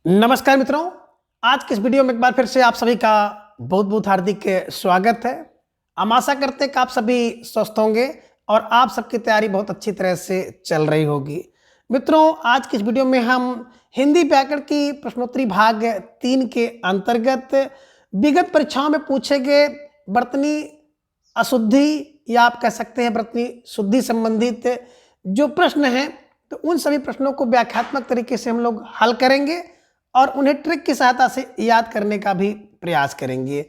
नमस्कार मित्रों, आज के इस वीडियो में एक बार फिर से आप सभी का बहुत बहुत हार्दिक स्वागत है। हम आशा करते हैं कि आप सभी स्वस्थ होंगे और आप सबकी तैयारी बहुत अच्छी तरह से चल रही होगी। मित्रों, आज की इस वीडियो में हम हिंदी व्याकरण की प्रश्नोत्तरी भाग 3 के अंतर्गत विगत परीक्षाओं में पूछे गए वर्तनी अशुद्धि या आप कह सकते हैं वर्तनी शुद्धि संबंधित जो प्रश्न हैं, तो उन सभी प्रश्नों को व्याख्यात्मक तरीके से हम लोग हल करेंगे और उन्हें ट्रिक की सहायता से याद करने का भी प्रयास करेंगे।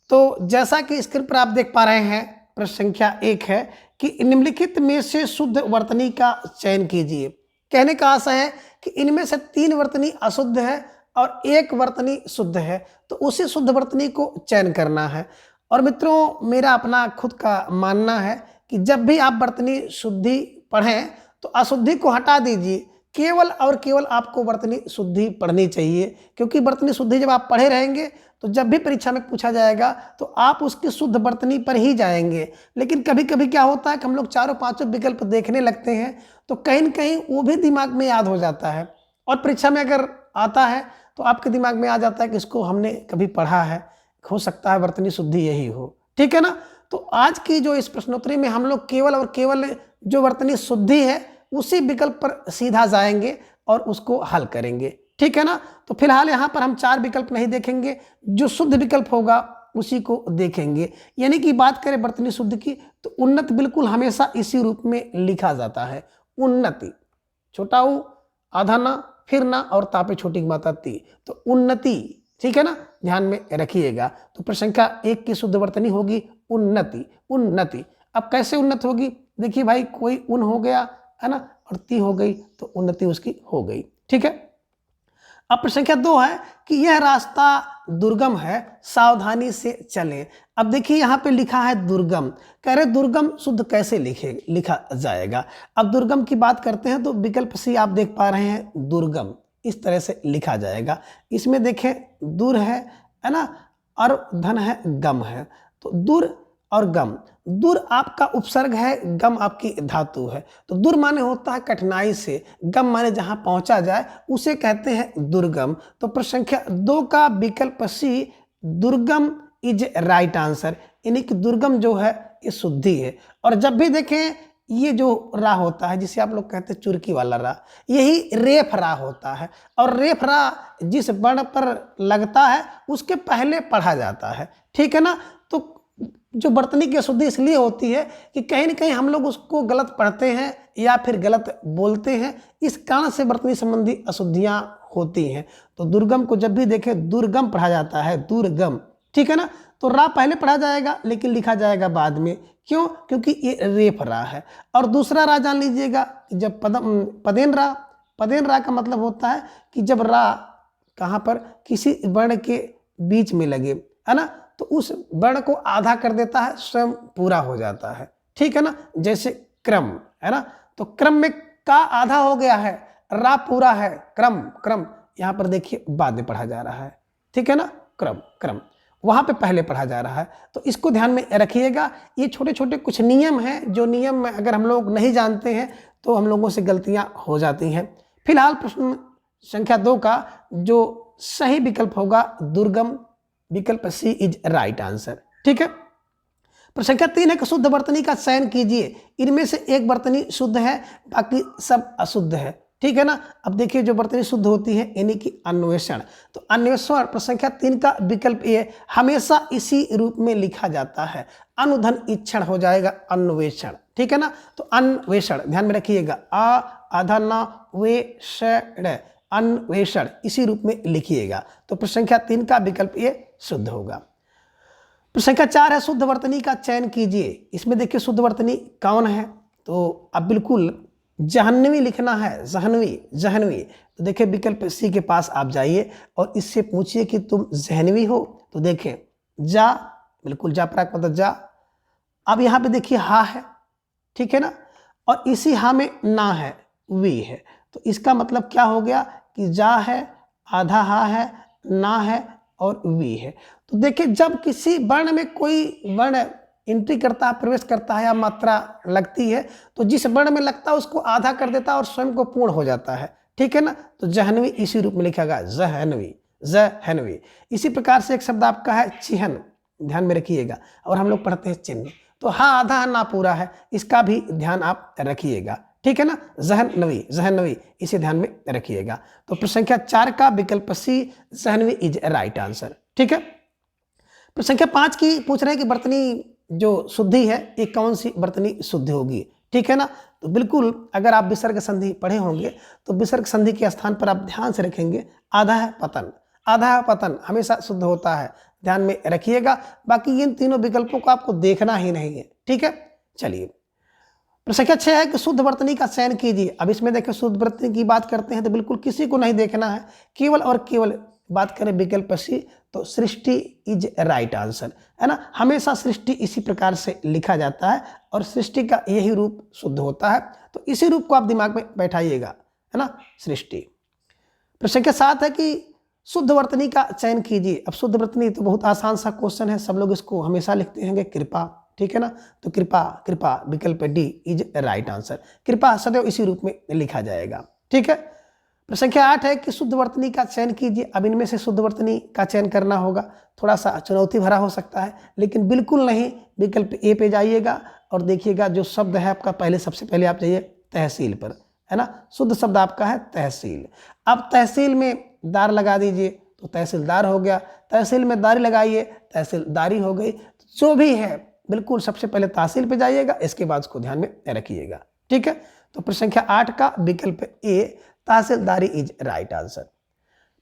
तो जैसा कि स्क्रीन पर आप देख पा रहे हैं, प्रश्न संख्या 1 है कि निम्नलिखित में से शुद्ध वर्तनी का चयन कीजिए। कहने का आशा है कि इनमें से 3 वर्तनी अशुद्ध है और 1 वर्तनी शुद्ध है, तो उसी शुद्ध वर्तनी को चयन करना है। और मित्रों, मेरा अपना खुद का मानना है कि जब भी आप वर्तनी शुद्धि पढ़ें तो अशुद्धि को हटा दीजिए, केवल और केवल आपको वर्तनी शुद्धि पढ़नी चाहिए। क्योंकि वर्तनी शुद्धि जब आप पढ़े रहेंगे तो जब भी परीक्षा में पूछा जाएगा तो आप उसकी शुद्ध वर्तनी पर ही जाएंगे। लेकिन कभी कभी क्या होता है कि हम लोग 4-5 विकल्प देखने लगते हैं तो कहीं न कहीं वो भी दिमाग में याद हो जाता है और परीक्षा में अगर आता है तो आपके दिमाग में आ जाता है कि इसको हमने कभी पढ़ा है, हो सकता है वर्तनी शुद्धि यही हो। ठीक है ना। तो आज की जो इस प्रश्नोत्तरी में हम लोग केवल और केवल जो वर्तनी शुद्धि है उसी विकल्प पर सीधा जाएंगे और उसको हल करेंगे। ठीक है ना। तो फिलहाल यहाँ पर हम 4 विकल्प नहीं देखेंगे, जो शुद्ध विकल्प होगा उसी को देखेंगे। यानी कि बात करें वर्तनी शुद्ध की तो उन्नत बिल्कुल हमेशा इसी रूप में लिखा जाता है। उन्नति, छोटा उ, आधा ना, फिर ना और तापे छोटी माता ती, तो उन्नति। ठीक है ना, ध्यान में रखिएगा। तो प्रश्न संख्या 1 की शुद्ध वर्तनी होगी उन्नति। उन्नति अब कैसे उन्नत होगी? देखिए भाई, कोई उन हो गया है ना और ती हो गई तो उन्नति उसकी हो गई। ठीक है। अब प्रश्न संख्या 2 है कि यह रास्ता दुर्गम है, सावधानी से चलें। अब देखिए यहाँ पे लिखा है दुर्गम, कह रहे दुर्गम शुद्ध कैसे लिखा जाएगा। अब दुर्गम की बात करते हैं तो विकल्प सी आप देख पा रहे हैं, दुर्गम इस तरह से लिखा जाएगा। इसमें देखें दूर है ना, और धन है, गम है, तो दूर और गम। दूर आपका उपसर्ग है, गम आपकी धातु है। तो दूर माने होता है कठिनाई से, गम माने जहां पहुंचा जाए उसे कहते हैं दुर्गम। तो प्रश्न संख्या 2 का विकल्प सी दुर्गम इज राइट आंसर। यानी कि दुर्गम जो है ये शुद्धि है। और जब भी देखें ये जो रा होता है जिसे आप लोग कहते हैं चुरकी वाला रा, यही रेफ रा होता है और रेफ रा जिस वर्ण पर लगता है उसके पहले पढ़ा जाता है। ठीक है ना। तो जो वर्तनी की अशुद्धि इसलिए होती है कि कहीं ना कहीं हम लोग उसको गलत पढ़ते हैं या फिर गलत बोलते हैं, इस कारण से वर्तनी संबंधी अशुद्धियां होती हैं। तो दुर्गम को जब भी देखें दुर्गम पढ़ा जाता है, दुर्गम। ठीक है ना। तो रा पहले पढ़ा जाएगा लेकिन लिखा जाएगा बाद में। क्यों? क्योंकि ये रेफ रा है। और दूसरा रा जान लीजिएगा, जब पदेन रा का मतलब होता है कि जब रा कहाँ पर किसी वर्ण के बीच में लगे, है ना, तो उस वर्ण को आधा कर देता है, स्वयं पूरा हो जाता है। ठीक है ना। जैसे क्रम है ना, तो क्रम में का आधा हो गया है, रा पूरा है, क्रम क्रम यहाँ पर देखिए बाद में पढ़ा जा रहा है। ठीक है ना। क्रम क्रम वहां पे पहले पढ़ा जा रहा है। तो इसको ध्यान में रखिएगा। ये छोटे छोटे कुछ नियम हैं, जो नियम में अगर हम लोग नहीं जानते हैं तो हम लोगों से गलतियां हो जाती हैं। फिलहाल प्रश्न संख्या 2 का जो सही विकल्प होगा दुर्गम, विकल्प सी इज राइट आंसर। ठीक है। प्रश्न संख्या 3 है कि शुद्ध वर्तनी का चयन कीजिए। इनमें से 1 वर्तनी शुद्ध है, बाकी सब अशुद्ध है। ठीक है ना। अब देखिए जो वर्तनी शुद्ध होती है यानी कि अन्वेषण, तो अन्वेषण प्रश्न संख्या 3 का विकल्प ए हमेशा इसी रूप में लिखा जाता है। अनुधन इक्षण हो जाएगा अन्वेषण। ठीक है ना। तो अन्वेषण ध्यान में रखिएगा, आधा ना वे षण, अन्वेषण इसी रूप में लिखिएगा। तो प्रश्न संख्या 3 का विकल्प ए शुद्ध होगा। प्रश्न संख्या 4 है शुद्ध वर्तनी का चयन कीजिए। इसमें देखिए शुद्ध वर्तनी कौन है, तो अब बिल्कुल जहन्वी लिखना है, जहन्वी जहन्वी। तो देखिए विकल्प सी के पास आप जाइए और इससे पूछिए कि तुम जहन्वी हो, तो देखें जा, बिल्कुल जा प्राक मतलब जा। अब यहाँ पे देखिए हा है। ठीक है ना। और इसी हा में ना है, वी है। तो इसका मतलब क्या हो गया कि जा है, आधा हा है, ना है और वी है। तो देखिए जब किसी वर्ण में कोई वर्ण एंट्री करता है, प्रवेश करता है या मात्रा लगती है, तो जिस वर्ण में लगता है उसको आधा कर देता है और स्वयं को पूर्ण हो जाता है। ठीक है ना। तो जहनवी इसी रूप में लिखा गया, जहनवी, जहनवी। इसी प्रकार से एक शब्द आपका है चिहन, ध्यान में रखिएगा, और हम लोग पढ़ते हैं चिन्ह। तो हाँ आधा ना पूरा है, इसका भी ध्यान आप रखिएगा, ठीक है ना। जहनवी, जहनवी, इसे ध्यान में रखिएगा। तो प्रश्न संख्या 4 का विकल्प सी जहनवी इज राइट आंसर, ठीक है। प्रश्न संख्या 5 की पूछ रहे हैं कि बर्तनी जो शुद्धि है ये कौन सी बर्तनी शुद्धि होगी, ठीक है ना। तो बिल्कुल अगर आप विसर्ग संधि पढ़े होंगे तो विसर्ग संधि के स्थान पर आप ध्यान से रखेंगे, आधा है पतन, आधा है पतन हमेशा शुद्ध होता है, ध्यान में रखिएगा। बाकी इन तीनों विकल्पों को आपको देखना ही नहीं है, ठीक है। चलिए प्रश्न संख्या 6 है कि शुद्ध वर्तनी का चयन कीजिए। अब इसमें देखिए शुद्ध वर्तनी की बात करते हैं तो बिल्कुल किसी को नहीं देखना है, केवल और केवल बात करें विकल्प सी तो सृष्टि इज राइट आंसर, है ना। हमेशा सृष्टि इसी प्रकार से लिखा जाता है और सृष्टि का यही रूप शुद्ध होता है, तो इसी रूप को आप दिमाग में बैठाइएगा, है ना, सृष्टि। प्रश्न संख्या 7 है कि शुद्ध वर्तनी का चयन कीजिए। अब शुद्ध वर्तनी तो बहुत आसान सा क्वेश्चन है, सब लोग इसको हमेशा लिखते हैं कृपा, ठीक है ना। तो कृपा, कृपा विकल्प डी इज राइट आंसर, कृपा सदैव इसी रूप में लिखा जाएगा, ठीक है। प्रश्न संख्या 8 है कि शुद्ध वर्तनी का चयन कीजिए। अब इनमें से शुद्ध वर्तनी का चयन करना होगा, थोड़ा सा चुनौती भरा हो सकता है, लेकिन बिल्कुल नहीं, विकल्प ए पे जाइएगा और देखिएगा जो शब्द है आपका पहले, सबसे पहले आप जाइए तहसील पर, है ना। शुद्ध शब्द आपका है तहसील। अब तहसील में दार लगा दीजिए तो तहसीलदार हो गया, तहसील में दारी लगाइए तहसीलदारी हो गई। जो भी है बिल्कुल सबसे पहले तहसील पे जाइएगा, इसके बाद उसको ध्यान में रखिएगा, ठीक है। तो प्रश्न संख्या 8 का विकल्प ए तहसीलदारी इज राइट आंसर।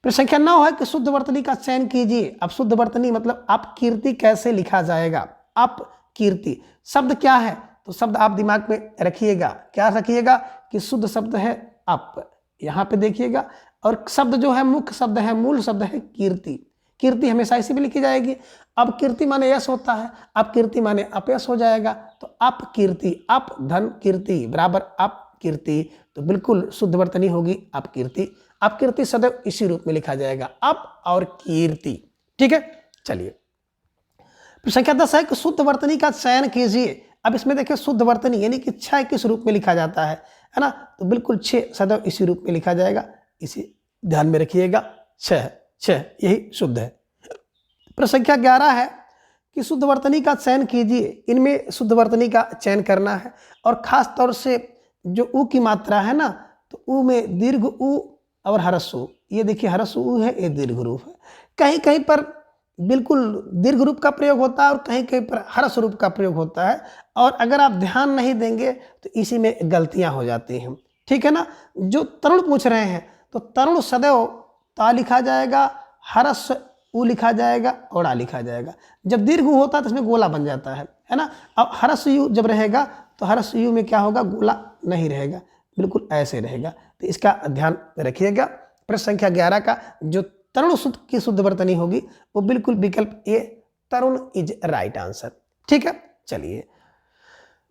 प्रश्न संख्या 9 है कि शुद्ध वर्तनी का चयन कीजिए। अब शुद्ध वर्तनी मतलब आप कीर्ति कैसे लिखा जाएगा, आप कीर्ति शब्द क्या है, तो शब्द आप दिमाग में रखिएगा, क्या रखिएगा कि शुद्ध शब्द है आप, यहाँ पे देखिएगा, और शब्द जो है मुख्य शब्द है, मूल शब्द है कीर्ति। कीर्ति हमेशा इसी में लिखी जाएगी। अब कीर्ति माने यश होता है, अब कीर्ति माने अपयश हो जाएगा, तो आप कीर्ति, आप धन कीर्ति बराबर आप कीर्ति, तो बिल्कुल शुद्ध वर्तनी होगी आप कीर्ति। आप कीर्ति सदैव इसी रूप में लिखा जाएगा, आप और कीर्ति, ठीक है। चलिए प्रश्न संख्या 10 है कि शुद्ध वर्तनी का चयन कीजिए। अब इसमें देखिए शुद्ध वर्तनी यानी कि 6 किस रूप में लिखा जाता है ना, तो बिल्कुल 6 सदैव इसी रूप में लिखा जाएगा, इसी ध्यान में रखिएगा, 6 यही शुद्ध है। प्रश्न संख्या 11 है कि शुद्ध वर्तनी का चयन कीजिए। इनमें शुद्ध वर्तनी का चयन करना है और खास तौर से जो ऊ की मात्रा है ना, तो ऊ में दीर्घ ऊ और हरस ऊ, ये देखिए हरस ऊ है, ये दीर्घ रूप है। कहीं कहीं पर बिल्कुल दीर्घ रूप का प्रयोग होता है और कहीं कहीं पर हरस रूप का प्रयोग होता है, और अगर आप ध्यान नहीं देंगे तो इसी में गलतियां हो जाती हैं, ठीक है ना। जो तरुण पूछ रहे हैं तो तरुण सदैव ता लिखा जाएगा, हरस ऊ लिखा जाएगा और आ लिखा जाएगा। जब दीर्घ ऊ होता है तो इसमें गोला बन जाता है ना। अब हरस यू जब रहेगा तो हरस यू में क्या होगा, गोला नहीं रहेगा, बिल्कुल ऐसे रहेगा, तो इसका ध्यान रखिएगा। प्रश्न संख्या 11 का जो तरुण शुद्ध की शुद्ध वर्तनी होगी वो बिल्कुल विकल्प ए तरुण इज राइट आंसर, ठीक है। चलिए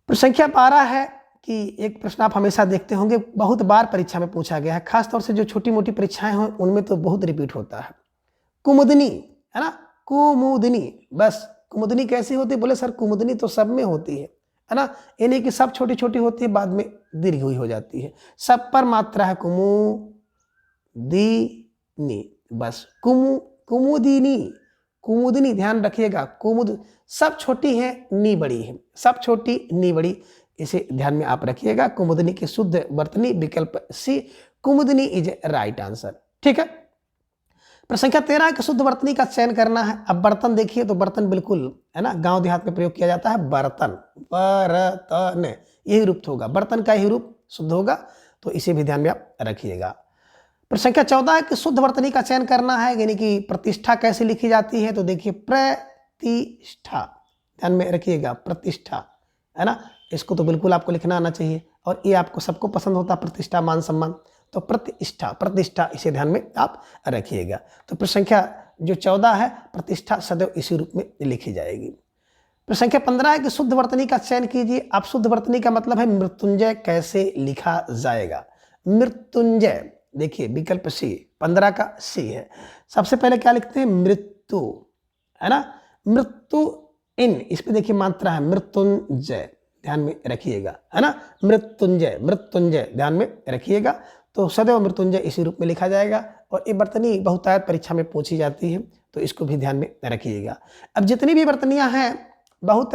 प्रश्न संख्या 12 है कि एक प्रश्न आप हमेशा देखते होंगे, बहुत बार परीक्षा में पूछा गया है, खासतौर से जो छोटी मोटी परीक्षाएं हों उनमें तो बहुत रिपीट होता है। कुमुदनी, है ना, कुमुदनी, बस कुमुदनी कैसी होती है, बोले सर कुमुदनी तो सब में होती है ना, यानी कि सब छोटी छोटी होती है, बाद में दीर्घ हुई हो जाती है, सब पर मात्रा है कुमुदनी, बस कुमुदिनी, कुमुदिनी ध्यान रखिएगा, कुमुद सब छोटी है नी बड़ी है, सब छोटी नी बड़ी, इसे ध्यान में आप रखिएगा। कुमुदिनी की शुद्ध वर्तनी विकल्प सी कुमुदिनी इज राइट आंसर, ठीक है। प्रश्न संख्या 13 की शुद्ध वर्तनी का चयन करना है। अब बर्तन देखिए तो बर्तन बिल्कुल, है ना, गांव देहात में प्रयोग किया जाता है, बर्तन, बर्तन यही रूप होगा, बर्तन का यही रूप शुद्ध होगा, तो इसे भी ध्यान में आप रखिएगा। प्रश्न संख्या 14 है कि शुद्ध वर्तनी का चयन करना है, यानी कि प्रतिष्ठा कैसे लिखी जाती है, तो देखिए प्रतिष्ठा, ध्यान में रखिएगा, प्रतिष्ठा, है ना, इसको तो बिल्कुल आपको लिखना आना चाहिए, और ये आपको सबको पसंद होता है, प्रतिष्ठा मान सम्मान, तो प्रतिष्ठा, प्रतिष्ठा इसे ध्यान में आप रखिएगा। तो प्रश्न संख्या जो 14 है प्रतिष्ठा सदैव इसी रूप में लिखी जाएगी। प्रश्न संख्या 15 है कि शुद्ध वर्तनी का चयन कीजिए। अब शुद्ध वर्तनी का मतलब है मृत्युंजय कैसे लिखा जाएगा, मृत्युंजय, देखिए विकल्प सी, 15 का सी है। सबसे पहले क्या लिखते हैं, मृत्यु, है ना, मृत्यु इन, इस पे देखिए मात्रा है मृत्युंजय, ध्यान में रखिएगा, है ना, मृत्युंजय, मृत्युंजय ध्यान में रखिएगा। तो सदैव मृत्युंजय इसी रूप में लिखा जाएगा। और ये वर्तनी बहुतायत परीक्षा में पूछी जाती है, तो इसको भी ध्यान में रखिएगा। अब जितनी भी वर्तनियाँ हैं, बहुत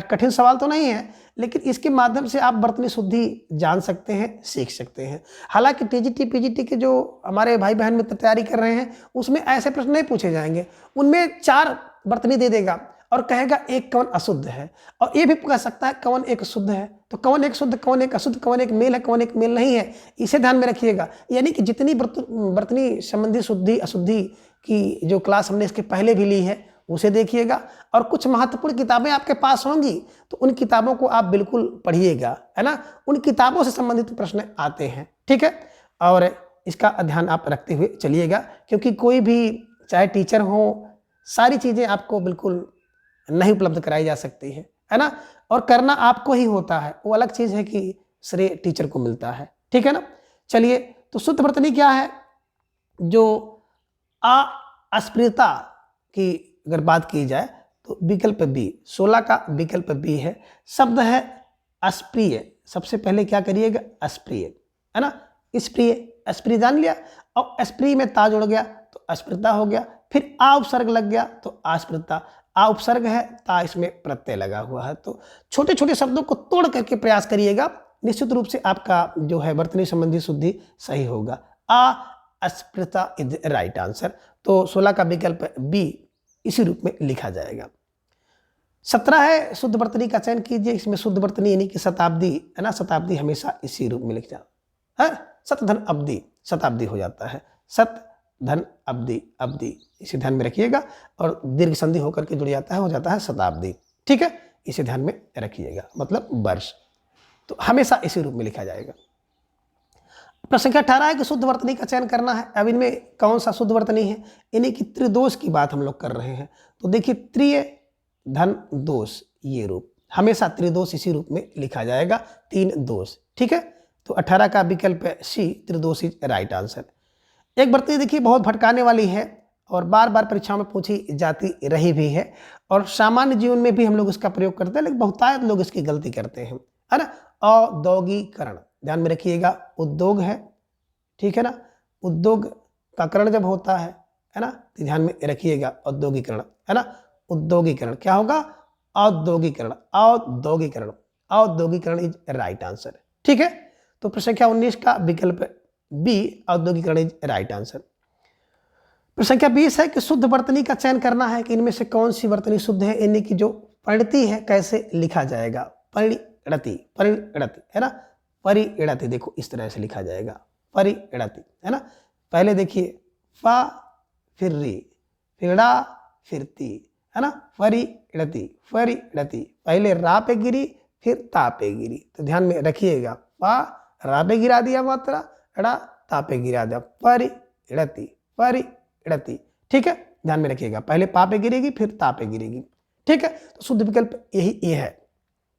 कठिन सवाल तो नहीं है, लेकिन इसके माध्यम से आप वर्तनी शुद्धि जान सकते हैं, सीख सकते हैं। हालांकि टीजीटी पीजीटी के जो हमारे भाई बहन मित्र तैयारी कर रहे हैं, उसमें ऐसे प्रश्न नहीं पूछे जाएंगे। उनमें 4 वर्तनी दे देगा और कहेगा एक कवन अशुद्ध है, और ये भी कह सकता है कवन एक शुद्ध है। तो कवन एक शुद्ध, कवन एक अशुद्ध, कवन एक मेल है, कवन एक मेल नहीं है, इसे ध्यान में रखिएगा। यानी कि जितनी वर्तनी संबंधी शुद्धि अशुद्धि की जो क्लास हमने इसके पहले भी ली है, उसे देखिएगा। और कुछ महत्वपूर्ण किताबें आपके पास होंगी, तो उन किताबों को आप बिल्कुल पढ़िएगा, है ना। उन किताबों से संबंधित प्रश्न आते हैं, ठीक है। और इसका ध्यान आप रखते हुए चलिएगा, क्योंकि कोई भी चाहे टीचर हो, सारी चीज़ें आपको बिल्कुल नहीं उपलब्ध कराई जा सकती है ना। और करना आपको ही होता है, वो अलग चीज़ है कि श्रेय टीचर को मिलता है, ठीक है ना। चलिए, तो शुद्ध वर्तनी क्या है? जो अस्पृता की अगर बात की जाए तो विकल्प बी, 16 का विकल्प बी है। शब्द है अस्प्रिय, सबसे पहले क्या करिएगा? अस्प्रिय, है ना। स्प्रिय, अस्प्रिय जान लिया, और अस्प्रिय में ता जुड़ गया तो अस्पृता हो गया। फिर आ उपसर्ग लग गया तो अस्पृता, आ उपसर्ग है, ता इसमें प्रत्यय लगा हुआ है। तो छोटे छोटे शब्दों को तोड़ करके प्रयास करिएगा, निश्चित रूप से आपका जो है वर्तनी संबंधी शुद्धि सही होगा। अस्पृता इज राइट आंसर। तो 16 का विकल्प बी इसी रूप में लिखा जाएगा। 17 है शुद्ध वर्तनी का चयन कीजिए। इसमें शुद्ध वर्तनी यानी कि शताब्दी, है ना। शताब्दी हमेशा इसी रूप में लिख जाता है। सत धन अब्दी, शताब्दी हो जाता है। सत धन अब्दी, अब्दी इसे ध्यान में रखिएगा। और दीर्घ संधि होकर के जुड़ जाता है, हो जाता है शताब्दी, ठीक है। इसे ध्यान में रखिएगा, मतलब वर्ष। तो हमेशा इसी रूप में लिखा जाएगा। प्रश्न संख्या 18 है कि शुद्ध वर्तनी का चयन करना है। अब इनमें कौन सा शुद्ध वर्तनी है? यानी कि त्रिदोष की बात हम लोग कर रहे हैं। तो देखिए, त्रिय धन दोष, ये रूप हमेशा त्रिदोष इसी रूप में लिखा जाएगा, 3 दोष, ठीक है। तो 18 का विकल्प सी, त्रिदोष इज राइट आंसर। एक वर्तनी देखिए बहुत भटकाने वाली है और बार बार परीक्षाओं में पूछी जाती रही भी है, और सामान्य जीवन में भी हम लोग इसका प्रयोग करते हैं, लेकिन बहुतायत लोग इसकी गलती करते हैं, है ना। औद्योगिकरण, ध्यान में रखिएगा, उद्योग है, ठीक है ना। उद्योग का करण जब होता है ना, तो ध्यान में रखिएगा औद्योगिकरण, है ना। उद्योगिकरण क्या होगा? औद्योगिकरण, औद्योगिकरण, औद्योगिकरण इज राइट आंसर, ठीक है। तो प्रश्न संख्या 19 का विकल्प बी, औद्योगिकरण इज राइट आंसर। प्रश्न संख्या 20 है कि शुद्ध वर्तनी का चयन करना है कि इनमें से कौन सी वर्तनी शुद्ध है, यानी कि जो परिणति है कैसे लिखा जाएगा? परिणति, परिणति, है ना। परिणति देखो इस तरह से लिखा जाएगा, परिणति, है ना। पहले देखिए फा, फिर री, फिर ड़ा, फिर ती, है ना। परिणति, परिणति, पहले रा पे गिरी, फिर ता पे गिरी। तो ध्यान में रखिएगा, फा रा पे गिरा दिया मात्रा, ड़ा ता पे गिरा दिया, परिणति, परिणति, ठीक है। ध्यान में रखिएगा, पहले पा पे गिरेगी, फिर ता पे गिरेगी, ठीक है। तो शुद्ध विकल्प यही ये है।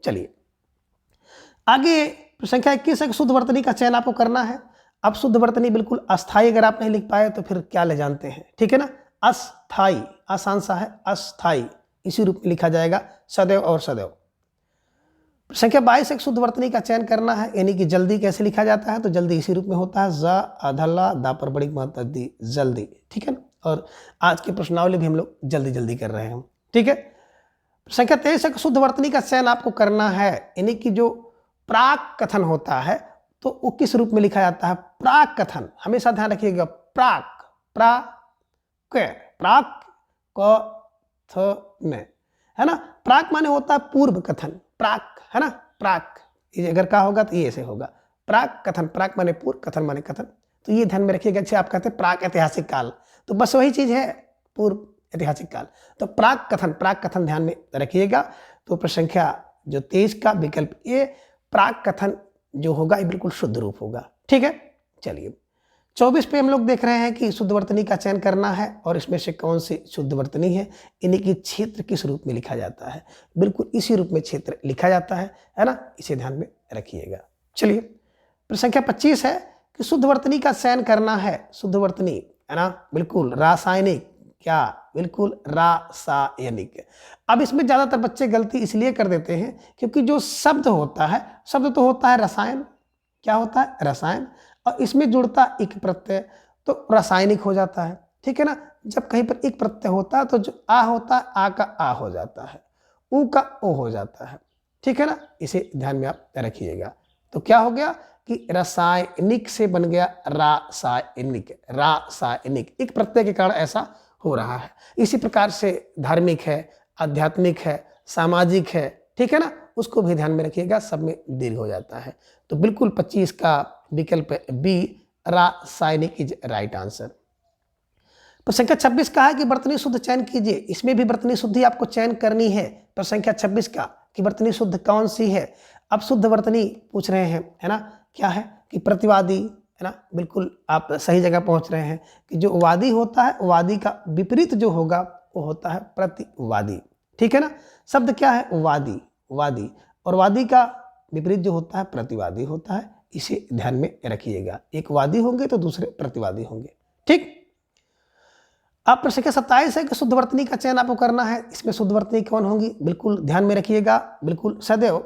चलिए आगे संख्या 21 है कि शुद्ध वर्तनी का चयन आपको करना है। अब शुद्ध वर्तनी बिल्कुल अस्थाई अगर आप नहीं लिख पाए तो फिर क्या ले जानते हैं, ठीक है ना। अस्थाई, आसान सा है, अस्थाई इसी रूप में लिखा जाएगा, सदैव और सदैव। संख्या 22 है शुद्ध वर्तनी का चयन करना है, यानी कि जल्दी कैसे लिखा जाता है? तो जल्दी इसी रूप में होता है, ज अधला दा पर बड़ी मात्रा दी, जल्दी, ठीक है ना। और आज की प्रश्नावली भी हम लोग जल्दी जल्दी कर रहे हैं, ठीक है। संख्या 23 है शुद्ध वर्तनी का चयन आपको करना है, यानी कि जो प्राक कथन होता है तो वो किस रूप में लिखा जाता है? प्राक कथन, हमेशा ध्यान रखिएगा, प्राक, प्राक कथन, है ना। प्राक माने होता है पूर्व कथन, प्राक, है ना। प्राक ये अगर का होगा तो ये ऐसे होगा, प्राक कथन, प्राक माने पूर्व, कथन माने कथन। तो ये ध्यान में रखिएगा। अच्छा, आप कहते हैं प्राक ऐतिहासिक काल, तो बस वही चीज है, पूर्व ऐतिहासिक काल। तो प्राक कथन, प्राक कथन ध्यान में रखिएगा। तो प्रश्न संख्या जो 23 का विकल्प ए, प्राक कथन जो होगा ये बिल्कुल शुद्ध रूप होगा, ठीक है। चलिए 24 पे हम लोग देख रहे हैं कि शुद्ध वर्तनी का चयन करना है, और इसमें से कौन सी शुद्ध वर्तनी है, यानी कि क्षेत्र किस रूप में लिखा जाता है? बिल्कुल इसी रूप में क्षेत्र लिखा जाता है ना। इसे ध्यान में रखिएगा। चलिए प्रश्न संख्या 25 है कि शुद्ध वर्तनी का चयन करना है। शुद्ध वर्तनी, है ना, बिल्कुल रासायनिक, क्या? बिल्कुल रासायनिक। अब इसमें ज्यादातर बच्चे गलती इसलिए कर देते हैं क्योंकि जो शब्द होता है, शब्द तो होता है रसायन, क्या होता है? रसायन। और इसमें जुड़ता इक प्रत्यय तो रासायनिक हो जाता है। ठीक है ना, जब कहीं पर इक प्रत्यय होता है तो जो आ होता है आ का आ हो जाता है, ऊ का ओ हो जाता है। ठीक है ना, इसे ध्यान में आप रखिएगा। तो क्या हो गया कि रासायनिक से बन गया रासायनिक, रासायनिक, एक प्रत्यय के कारण ऐसा हो रहा है। इसी प्रकार से धार्मिक है, आध्यात्मिक है, सामाजिक है, ठीक है ना, उसको भी ध्यान में रखिएगा, सब में दीर्घ हो जाता है। तो बिल्कुल 25 का विकल्प बी रासायनिक इज राइट आंसर। पर संख्या 26 का है कि वर्तनी शुद्ध चयन कीजिए। इसमें भी वर्तनी शुद्धि आपको चयन करनी है। पर संख्या 26 का कि वर्तनी शुद्ध कौन सी है। अब शुद्ध वर्तनी पूछ रहे हैं, है ना, क्या है कि प्रतिवादी, है ना, बिल्कुल आप सही जगह पहुंच रहे हैं कि जो वादी होता है, वादी का विपरीत जो होगा वो होता है प्रतिवादी। ठीक है ना, शब्द क्या है, वादी, वादी, और वादी का विपरीत जो होता है प्रतिवादी होता है। इसे ध्यान में रखिएगा, एक वादी होंगे तो दूसरे प्रतिवादी होंगे। ठीक, अब प्रश्न संख्या 27 है कि शुद्ध वर्तनी का चयन आपको करना है। इसमें शुद्ध वर्तनी कौन होंगी, बिल्कुल ध्यान में रखिएगा, बिल्कुल सदैव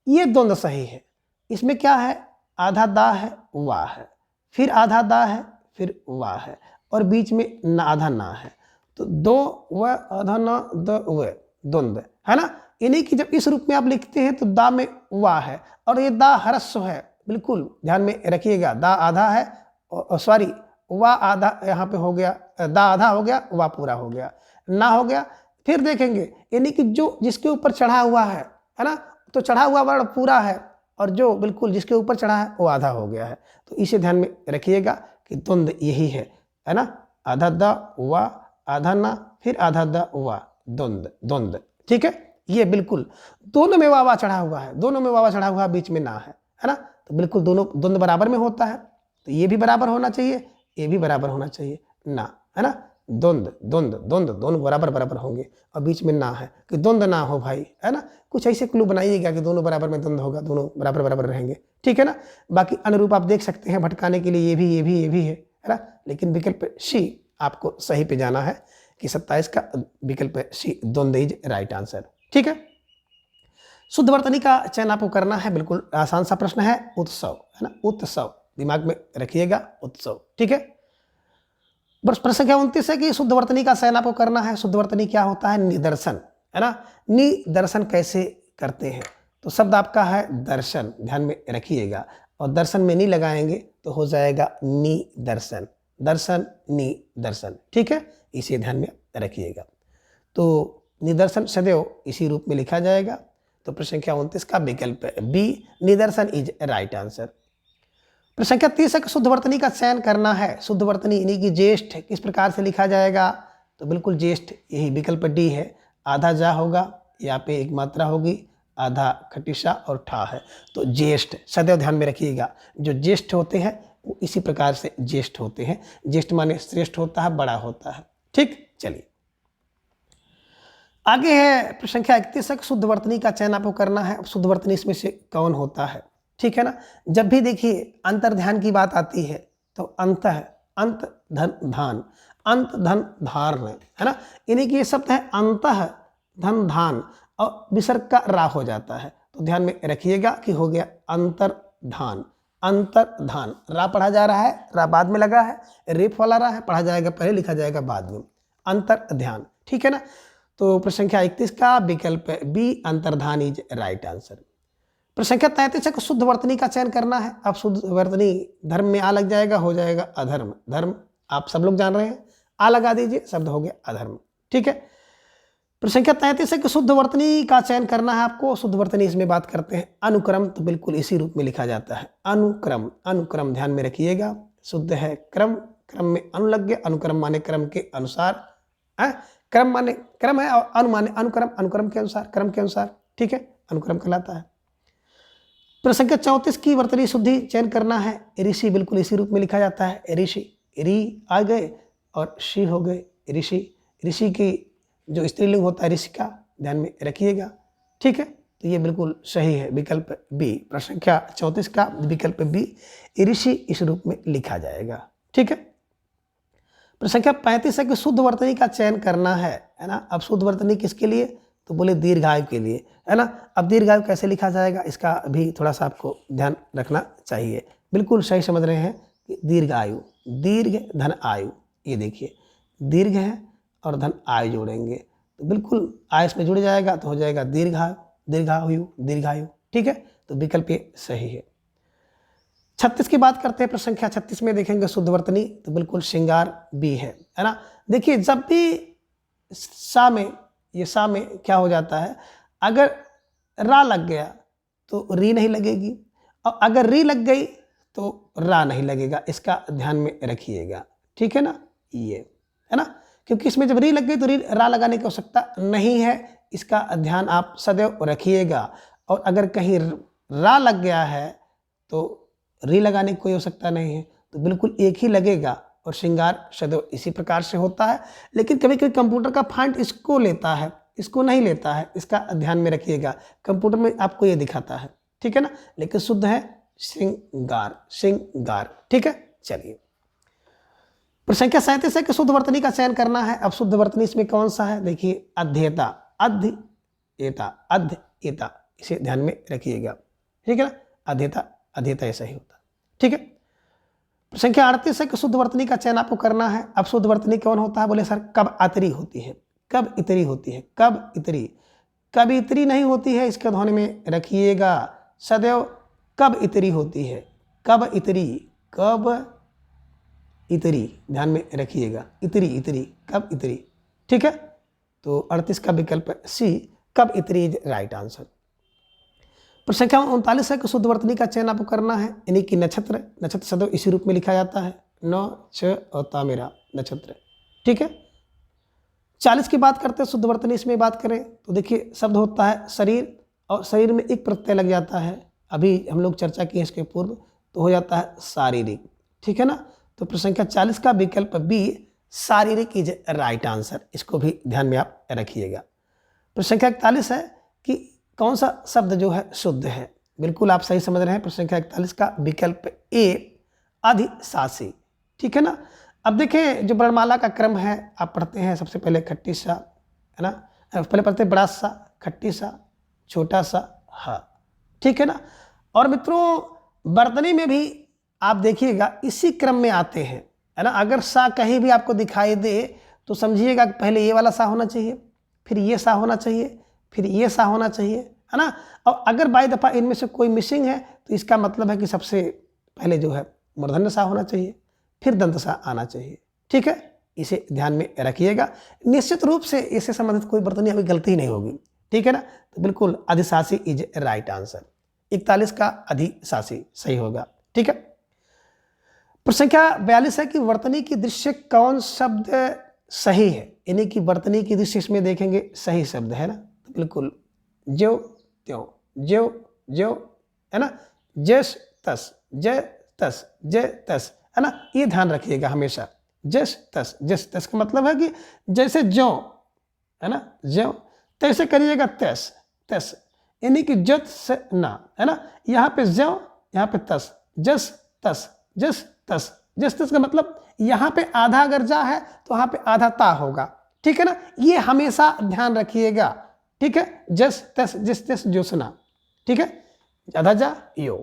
ये द्वंद्व सही है। इसमें क्या है, आधा दा है, वाह है, फिर आधा दा है, फिर वाह है, और बीच में न आधा ना है। तो दो व आधा ना द व द्वंद्व है ना। इन्हीं की जब इस रूप में आप लिखते हैं तो दा में वाह है और ये दा ह्रस्व है, बिल्कुल ध्यान में रखिएगा। दा आधा है, सॉरी वाह आधा यहाँ पे हो गया, दा आधा हो गया, वाह पूरा हो गया, ना हो गया। फिर देखेंगे यानी कि जो जिसके ऊपर चढ़ा हुआ है ना, तो चढ़ा हुआ वर्ण पूरा है और जो बिल्कुल जिसके ऊपर चढ़ा है वो आधा हो गया है। तो इसे ध्यान में रखिएगा कि द्वंद्व यही है ना, आधा दा वाह, आधा ना, फिर आधा दा वाह, द्वंद्व, द्वंद्व। ठीक है, ये बिल्कुल दोनों में वावा चढ़ा हुआ है, दोनों में वावा चढ़ा हुआ, बीच में ना है ना। तो बिल्कुल दोनों द्वंद्व बराबर में होता है, तो ये भी बराबर होना चाहिए, ये भी बराबर होना चाहिए, ना, है ना। द्वंद्व द्वंद्व द्वंद्व दोनों बराबर बराबर होंगे और बीच में ना है कि द्वंद्व ना हो भाई, है ना। कुछ ऐसे क्लू बनाइएगा कि दोनों बराबर में द्वंद्व होगा, दोनों बराबर बराबर रहेंगे। ठीक है ना, बाकी अनुरूप आप देख सकते हैं भटकाने के लिए ये भी, ये भी, ये भी है ना। लेकिन विकल्प सी आपको सही पे जाना है कि 27 का विकल्प सी द्वंद्व इज राइट आंसर। ठीक है, शुद्ध वर्तनी का चयन आपको करना है, बिल्कुल आसान सा प्रश्न है, उत्सव, है ना, उत्सव, दिमाग में रखिएगा, उत्सव। ठीक है, प्रश्न संख्या 29 है कि शुद्ध वर्तनी का चयन आपको करना है। शुद्ध वर्तनी क्या होता है, निदर्शन, है ना। निदर्शन कैसे करते हैं, तो शब्द आपका है दर्शन, ध्यान में रखिएगा, और दर्शन में नहीं लगाएंगे तो हो जाएगा निदर्शन, दर्शन निदर्शन। ठीक है, इसे ध्यान में रखिएगा। तो निदर्शन सदैव इसी रूप में लिखा जाएगा। तो प्रश्न संख्या 29 का विकल्प बी निदर्शन इज राइट आंसर। प्रश्न संख्या 30 है कि शुद्ध वर्तनी का चयन करना है। शुद्ध वर्तनी यानी कि ज्येष्ठ किस प्रकार से लिखा जाएगा, तो बिल्कुल ज्येष्ठ यही विकल्प डी है, आधा जा होगा, यहाँ पे एक मात्रा होगी, आधा खटिशा और ठा है, तो ज्येष्ठ सदैव ध्यान में रखिएगा। जो ज्येष्ठ होते हैं वो इसी प्रकार से ज्येष्ठ होते हैं, ज्येष्ठ माने श्रेष्ठ होता है, बड़ा होता है। ठीक, चलिए आगे है प्रश्न संख्या 31 है, शुद्ध वर्तनी का चयन आपको करना है। शुद्ध वर्तनी इसमें से कौन होता है, ठीक है ना। जब भी देखिए अंतर्ध्यान की बात आती है तो अंत है, अंत धन धान, अंत धन धारण, है ना। यानी कि ये शब्द है अंत धन धान और विसर्ग का रा हो जाता है, तो ध्यान में रखिएगा कि हो गया अंतर्धान, अंतर्धान। रा पढ़ा जा रहा है, रा बाद में लगा है, रेफ वाला रा है, पढ़ा जाएगा पहले, लिखा जाएगा बाद में, अंतर्ध्यान। ठीक है ना, तो प्रश्न संख्या 31 का विकल्प बी अंतर्धान इज राइट आंसर। प्रश्न संख्या 33 है कि शुद्ध वर्तनी का चयन करना है। अब शुद्ध वर्तनी धर्म में आ लग जाएगा, हो जाएगा अधर्म, धर्म आप सब लोग जान रहे हैं, आ लगा दीजिए, शब्द हो गया अधर्म। ठीक है, प्रश्न संख्या 33 है कि शुद्ध वर्तनी का चयन करना है आपको। शुद्ध वर्तनी इसमें बात करते हैं अनुक्रम, तो बिल्कुल इसी रूप में लिखा जाता है, अनुक्रम, अनुक्रम ध्यान में रखिएगा। शुद्ध है क्रम, क्रम में अनु लग गया, अनुक्रम माने क्रम के अनुसार, क्रम माने क्रम है और अनु माने अनुक्रम, अनुक्रम के अनुसार, क्रम के अनुसार। ठीक है, अनुक्रम कहलाता है। प्रश्न संख्या 34 की वर्तनी शुद्धि चयन करना है। ऋषि बिल्कुल इसी रूप में लिखा जाता है, ऋषि, री आ गए और शी हो गए, ऋषि। ऋषि की जो स्त्रीलिंग होता है ऋषि का, ध्यान में रखिएगा। ठीक है, तो ये बिल्कुल सही है, विकल्प बी। प्रश्न संख्या 34 का विकल्प बी ऋषि इस रूप में लिखा जाएगा। ठीक है, प्रश्न संख्या 35 है कि शुद्ध वर्तनी का चयन करना है ना। अब शुद्ध वर्तनी किसके लिए, तो बोले दीर्घायु के लिए, है ना। अब दीर्घायु कैसे लिखा जाएगा, इसका भी थोड़ा सा आपको ध्यान रखना चाहिए। बिल्कुल सही समझ रहे हैं कि दीर्घ आयु, दीर्घ धन आयु, ये देखिए दीर्घ है और धन आयु जोड़ेंगे तो बिल्कुल आयुष में जुड़ जाएगा तो हो जाएगा दीर्घायु, दीर्घायु, दीर्घायु। ठीक है, तो विकल्प ये सही है। 36 की बात करते हैं, प्रश्न संख्या 36 में देखेंगे शुद्ध वर्तनी, तो बिल्कुल श्रृंगार बी है ना। देखिए जब भी सा में, ये सा में क्या हो जाता है, अगर रा लग गया तो री नहीं लगेगी, और अगर री लग गई तो रा नहीं लगेगा, इसका ध्यान में रखिएगा। ठीक है ना, ये है ना, क्योंकि इसमें जब री लग गई तो री रा लगाने की आवश्यकता नहीं है, इसका ध्यान आप सदैव रखिएगा। और अगर कहीं रा लग गया है तो री लगाने की कोई आवश्यकता नहीं है, तो बिल्कुल एक ही लगेगा, और श्रृंगार सदैव इसी प्रकार से होता है। लेकिन कभी कभी कंप्यूटर का फॉन्ट इसको लेता है, इसको नहीं लेता है, इसका ध्यान में रखिएगा। कंप्यूटर में आपको ये दिखाता है, ठीक है ना, लेकिन शुद्ध है श्रृंगार, श्रृंगार। ठीक है, चलिए प्रश्न संख्या 37 है कि शुद्ध वर्तनी का चयन करना है। अब शुद्ध वर्तनी इसमें कौन सा है, देखिए अध्येता, अध्येता, अध्येता, इसे ध्यान में रखिएगा। ठीक है ना, अध्येता, अध्येता ऐसा ही होता है। ठीक है, संख्या 38 है कि शुद्ध वर्तनी का चयन आपको करना है। अब शुद्ध वर्तनी कौन होता है, बोले सर कब आतरी होती है, कब इतरी होती है, कब इतरी, कब इतरी नहीं होती है, इसके ध्यान में रखिएगा सदैव। कब इतरी होती है, कब इतरी, कब इतरी, ध्यान में रखिएगा, इतरी, इतरी, कब इतरी। ठीक है, तो 38 का विकल्प सी, कब इतरी इज राइट आंसर। प्रश्न संख्या 39 है कि शुद्ध वर्तनी का चयन आपको करना है, यानी कि नक्षत्र, नक्षत्र सदैव इसी रूप में लिखा जाता है, नौ, छ और तामेरा नक्षत्र। ठीक है, 40 की बात करते हैं शुद्ध वर्तनी, इसमें बात करें तो देखिए शब्द होता है शरीर, और शरीर में एक प्रत्यय लग जाता है, अभी हम लोग चर्चा किए इसके पूर्व, तो हो जाता है शारीरिक। ठीक है ना, तो प्रश्न संख्या 40 का विकल्प बी शारीरिक इज राइट आंसर, इसको भी ध्यान में आप रखिएगा। प्रश्न संख्या 41 है कि कौन सा शब्द जो है शुद्ध है, बिल्कुल आप सही समझ रहे हैं। प्रश्न संख्या 41 का विकल्प ए अधिशासी। ठीक है ना, अब देखें जो वर्णमाला का क्रम है, आप पढ़ते हैं सबसे पहले खट्टी सा, है ना, पहले पढ़ते हैं बड़ा सा, खट्टी सा, छोटा सा, हा। ठीक है ना, और मित्रों वर्तनी में भी आप देखिएगा इसी क्रम में आते हैं, है ना। अगर सा कहीं भी आपको दिखाई दे तो समझिएगा पहले ये वाला सा होना चाहिए, फिर ये सा होना चाहिए, फिर ये सा होना चाहिए, है ना। और अगर बाई दफ़ा इनमें से कोई मिसिंग है तो इसका मतलब है कि सबसे पहले जो है मूर्धन्य सा होना चाहिए, फिर दंत सा आना चाहिए। ठीक है, इसे ध्यान में रखिएगा। निश्चित रूप से इससे संबंधित कोई वर्तनी अभी गलती नहीं होगी। ठीक है ना, तो बिल्कुल अधिशासी इज राइट आंसर, 41 का अधिशासी सही होगा। ठीक है, प्रश्न संख्या 42 है कि वर्तनी की दृश्य कौन शब्द सही है, यानी कि वर्तनी की दृश्य इसमें देखेंगे सही शब्द है ना, तो बिल्कुल ज्यो त्यों, ज्यो ज्यो, है ना, जस तस, जय तस, जय तस, है ना, ये ध्यान रखिएगा हमेशा। जस तस, जस तस का मतलब है कि जैसे ज्यो, है ना, ज्यो, तैसे करिएगा तस, तस, यानी कि जत से ना, है ना, यहाँ पे ज्यो, यहाँ पे तस, जस तस, जस तस, जस तस का मतलब यहाँ पे आधा अगर जा है तो वहाँ पे आधा ता होगा। ठीक है ना, ये हमेशा ध्यान रखिएगा। ठीक है, जस तस, जिस तस, ज्योत्सना। ठीक है, आधा जा यो,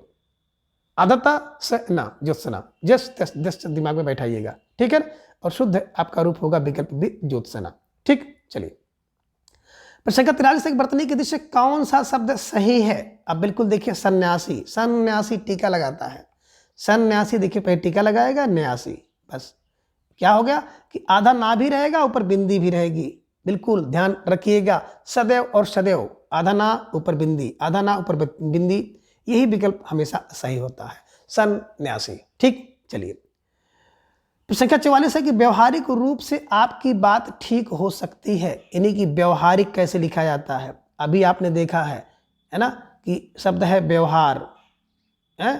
आधा ता से ना, ज्योत्सना, जस तस, जस दिमाग में बैठाइएगा। ठीक है, और शुद्ध आपका रूप होगा विकल्प बी ज्योत्सना। ठीक, चलिए प्रश्न संख्या 43 से वर्तनी के दृश्य कौन सा शब्द सही है। अब बिल्कुल देखिए सन्यासी, सन्यासी टीका लगाता है, सन्यासी देखिए पहले टीका लगाएगा, न्यासी, बस क्या हो गया कि आधा ना भी रहेगा, ऊपर बिंदी भी रहेगी। बिल्कुल ध्यान रखिएगा सदैव और सदैव, आधा ना ऊपर बिंदी, आधा ना ऊपर बिंदी, यही विकल्प हमेशा सही होता है, सन्यासी। ठीक, चलिए संख्या 44 है कि व्यवहारिक रूप से आपकी बात ठीक हो सकती है, यानी कि व्यवहारिक कैसे लिखा जाता है। अभी आपने देखा है ना, कि शब्द है व्यवहार, है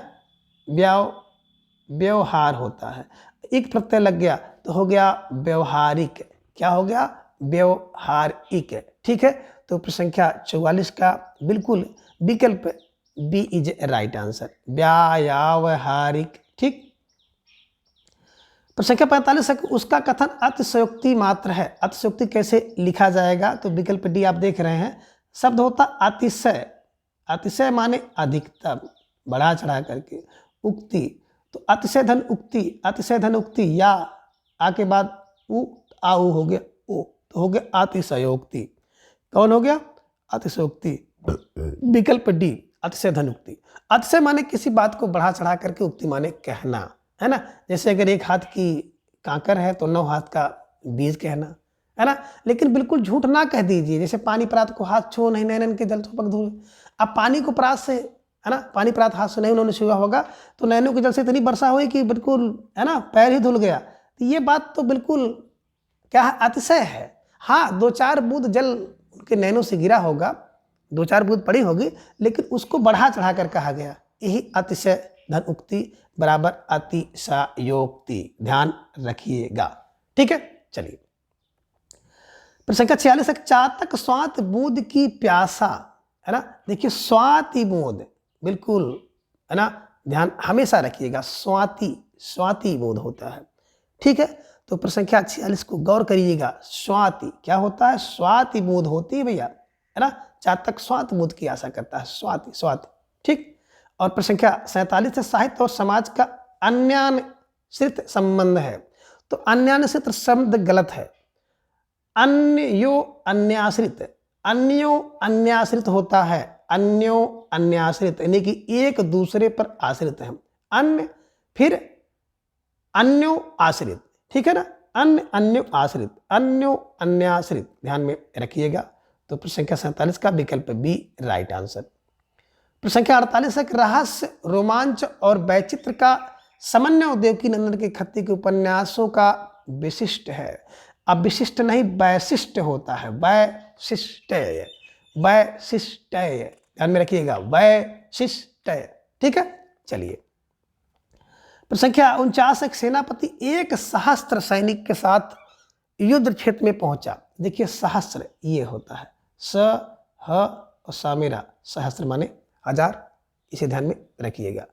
व्यवहार होता है, एक प्रत्यय लग गया तो हो गया व्यवहारिक। क्या हो गया, व्यवहारिक। ठीक है, तो संख्या 44 का बिल्कुल विकल्प बी इज राइट आंसर, व्यावहारिक। ठीक, संख्या 45 है उसका कथन अतिशयोक्ति मात्र है। अतिशयोक्ति कैसे लिखा जाएगा, तो विकल्प डी आप देख रहे हैं, शब्द होता अतिशय, अतिशय माने अधिकतम, बढ़ा चढ़ा करके, उक्ति, तो अतिशय धन उक्ति, अतिशय धन उक्ति, या आके बाद उ आऊ हो गया ओ, तो हो गया अतिशयोक्ति। कौन हो गया? अतिशयोक्ति। विकल्प डी अतिशय धन उक्ति। अतिशय माने किसी बात को बढ़ा चढ़ा करके, उक्ति माने कहना, है ना। जैसे अगर एक हाथ की कांकर है तो 9 हाथ का बीज कहना, है ना। लेकिन बिल्कुल झूठ ना कह दीजिए। जैसे पानी प्रात को हाथ छो नहीं नैनन के जल छुपक धूल। अब पानी को प्रात से, है ना, पानी प्रात हाथ से नहीं उन्होंने छुआ होगा तो नैनों के जल से इतनी वर्षा हुई कि बिल्कुल, है ना, पैर ही धुल गया। तो ये बात तो बिल्कुल क्या है? अतिशय है। हाँ, 2-4 बूंद जल उनके नैनों से गिरा होगा, 2-4 बूंद पड़ी होगी, लेकिन उसको बढ़ा चढ़ा कर कहा गया। यही अतिशय धन उक्ति बराबर अतिशयोक्ति। ध्यान रखिएगा, ठीक है। चलिए प्रश्न संख्या 46 है, चातक स्वाति बूंद की प्यासा, है ना। देखिए स्वाति बूंद, बिल्कुल, है ना, ध्यान हमेशा रखिएगा। स्वाति बूंद होता है, ठीक है। तो प्रश्न संख्या 46 को गौर करिएगा। स्वाति क्या होता है? स्वाति बूंद होती है भैया, है ना। चातक स्वाति बूंद की आशा करता है, स्वाति, ठीक। और प्रश्न संख्या 47 है, साहित्य और समाज का अन्यान्यश्रित संबंध है। तो अन्यान्यश्रित शब्द गलत है। अन्यो अन्याश्रित होता है। अन्यो अन्याश्रित यानी कि एक दूसरे पर आश्रित है। अन्य फिर अन्यो आश्रित, ठीक है ना। अन्यो अन्याश्रित, ध्यान में रखिएगा। तो प्रश्न संख्या 47 का विकल्प बी राइट आंसर। प्रश्न संख्या 48 है, रहस्य, रोमांच और वैचित्र का समन्वय देवकी नंदन के खत्ती के उपन्यासों का विशिष्ट है। अब विशिष्ट नहीं, वैशिष्ट होता है। वैशिष्ट, ध्यान में रखिएगा, वैशिष्ट, ठीक है। चलिए प्रश्न संख्या 49 है, सेनापति एक सहस्त्र सैनिक के साथ युद्ध क्षेत्र में पहुंचा। देखिए सहस्त्र ये होता है, स ह और सामेरा, सहस्त्र माने 1000, इसे ध्यान में रखिएगा।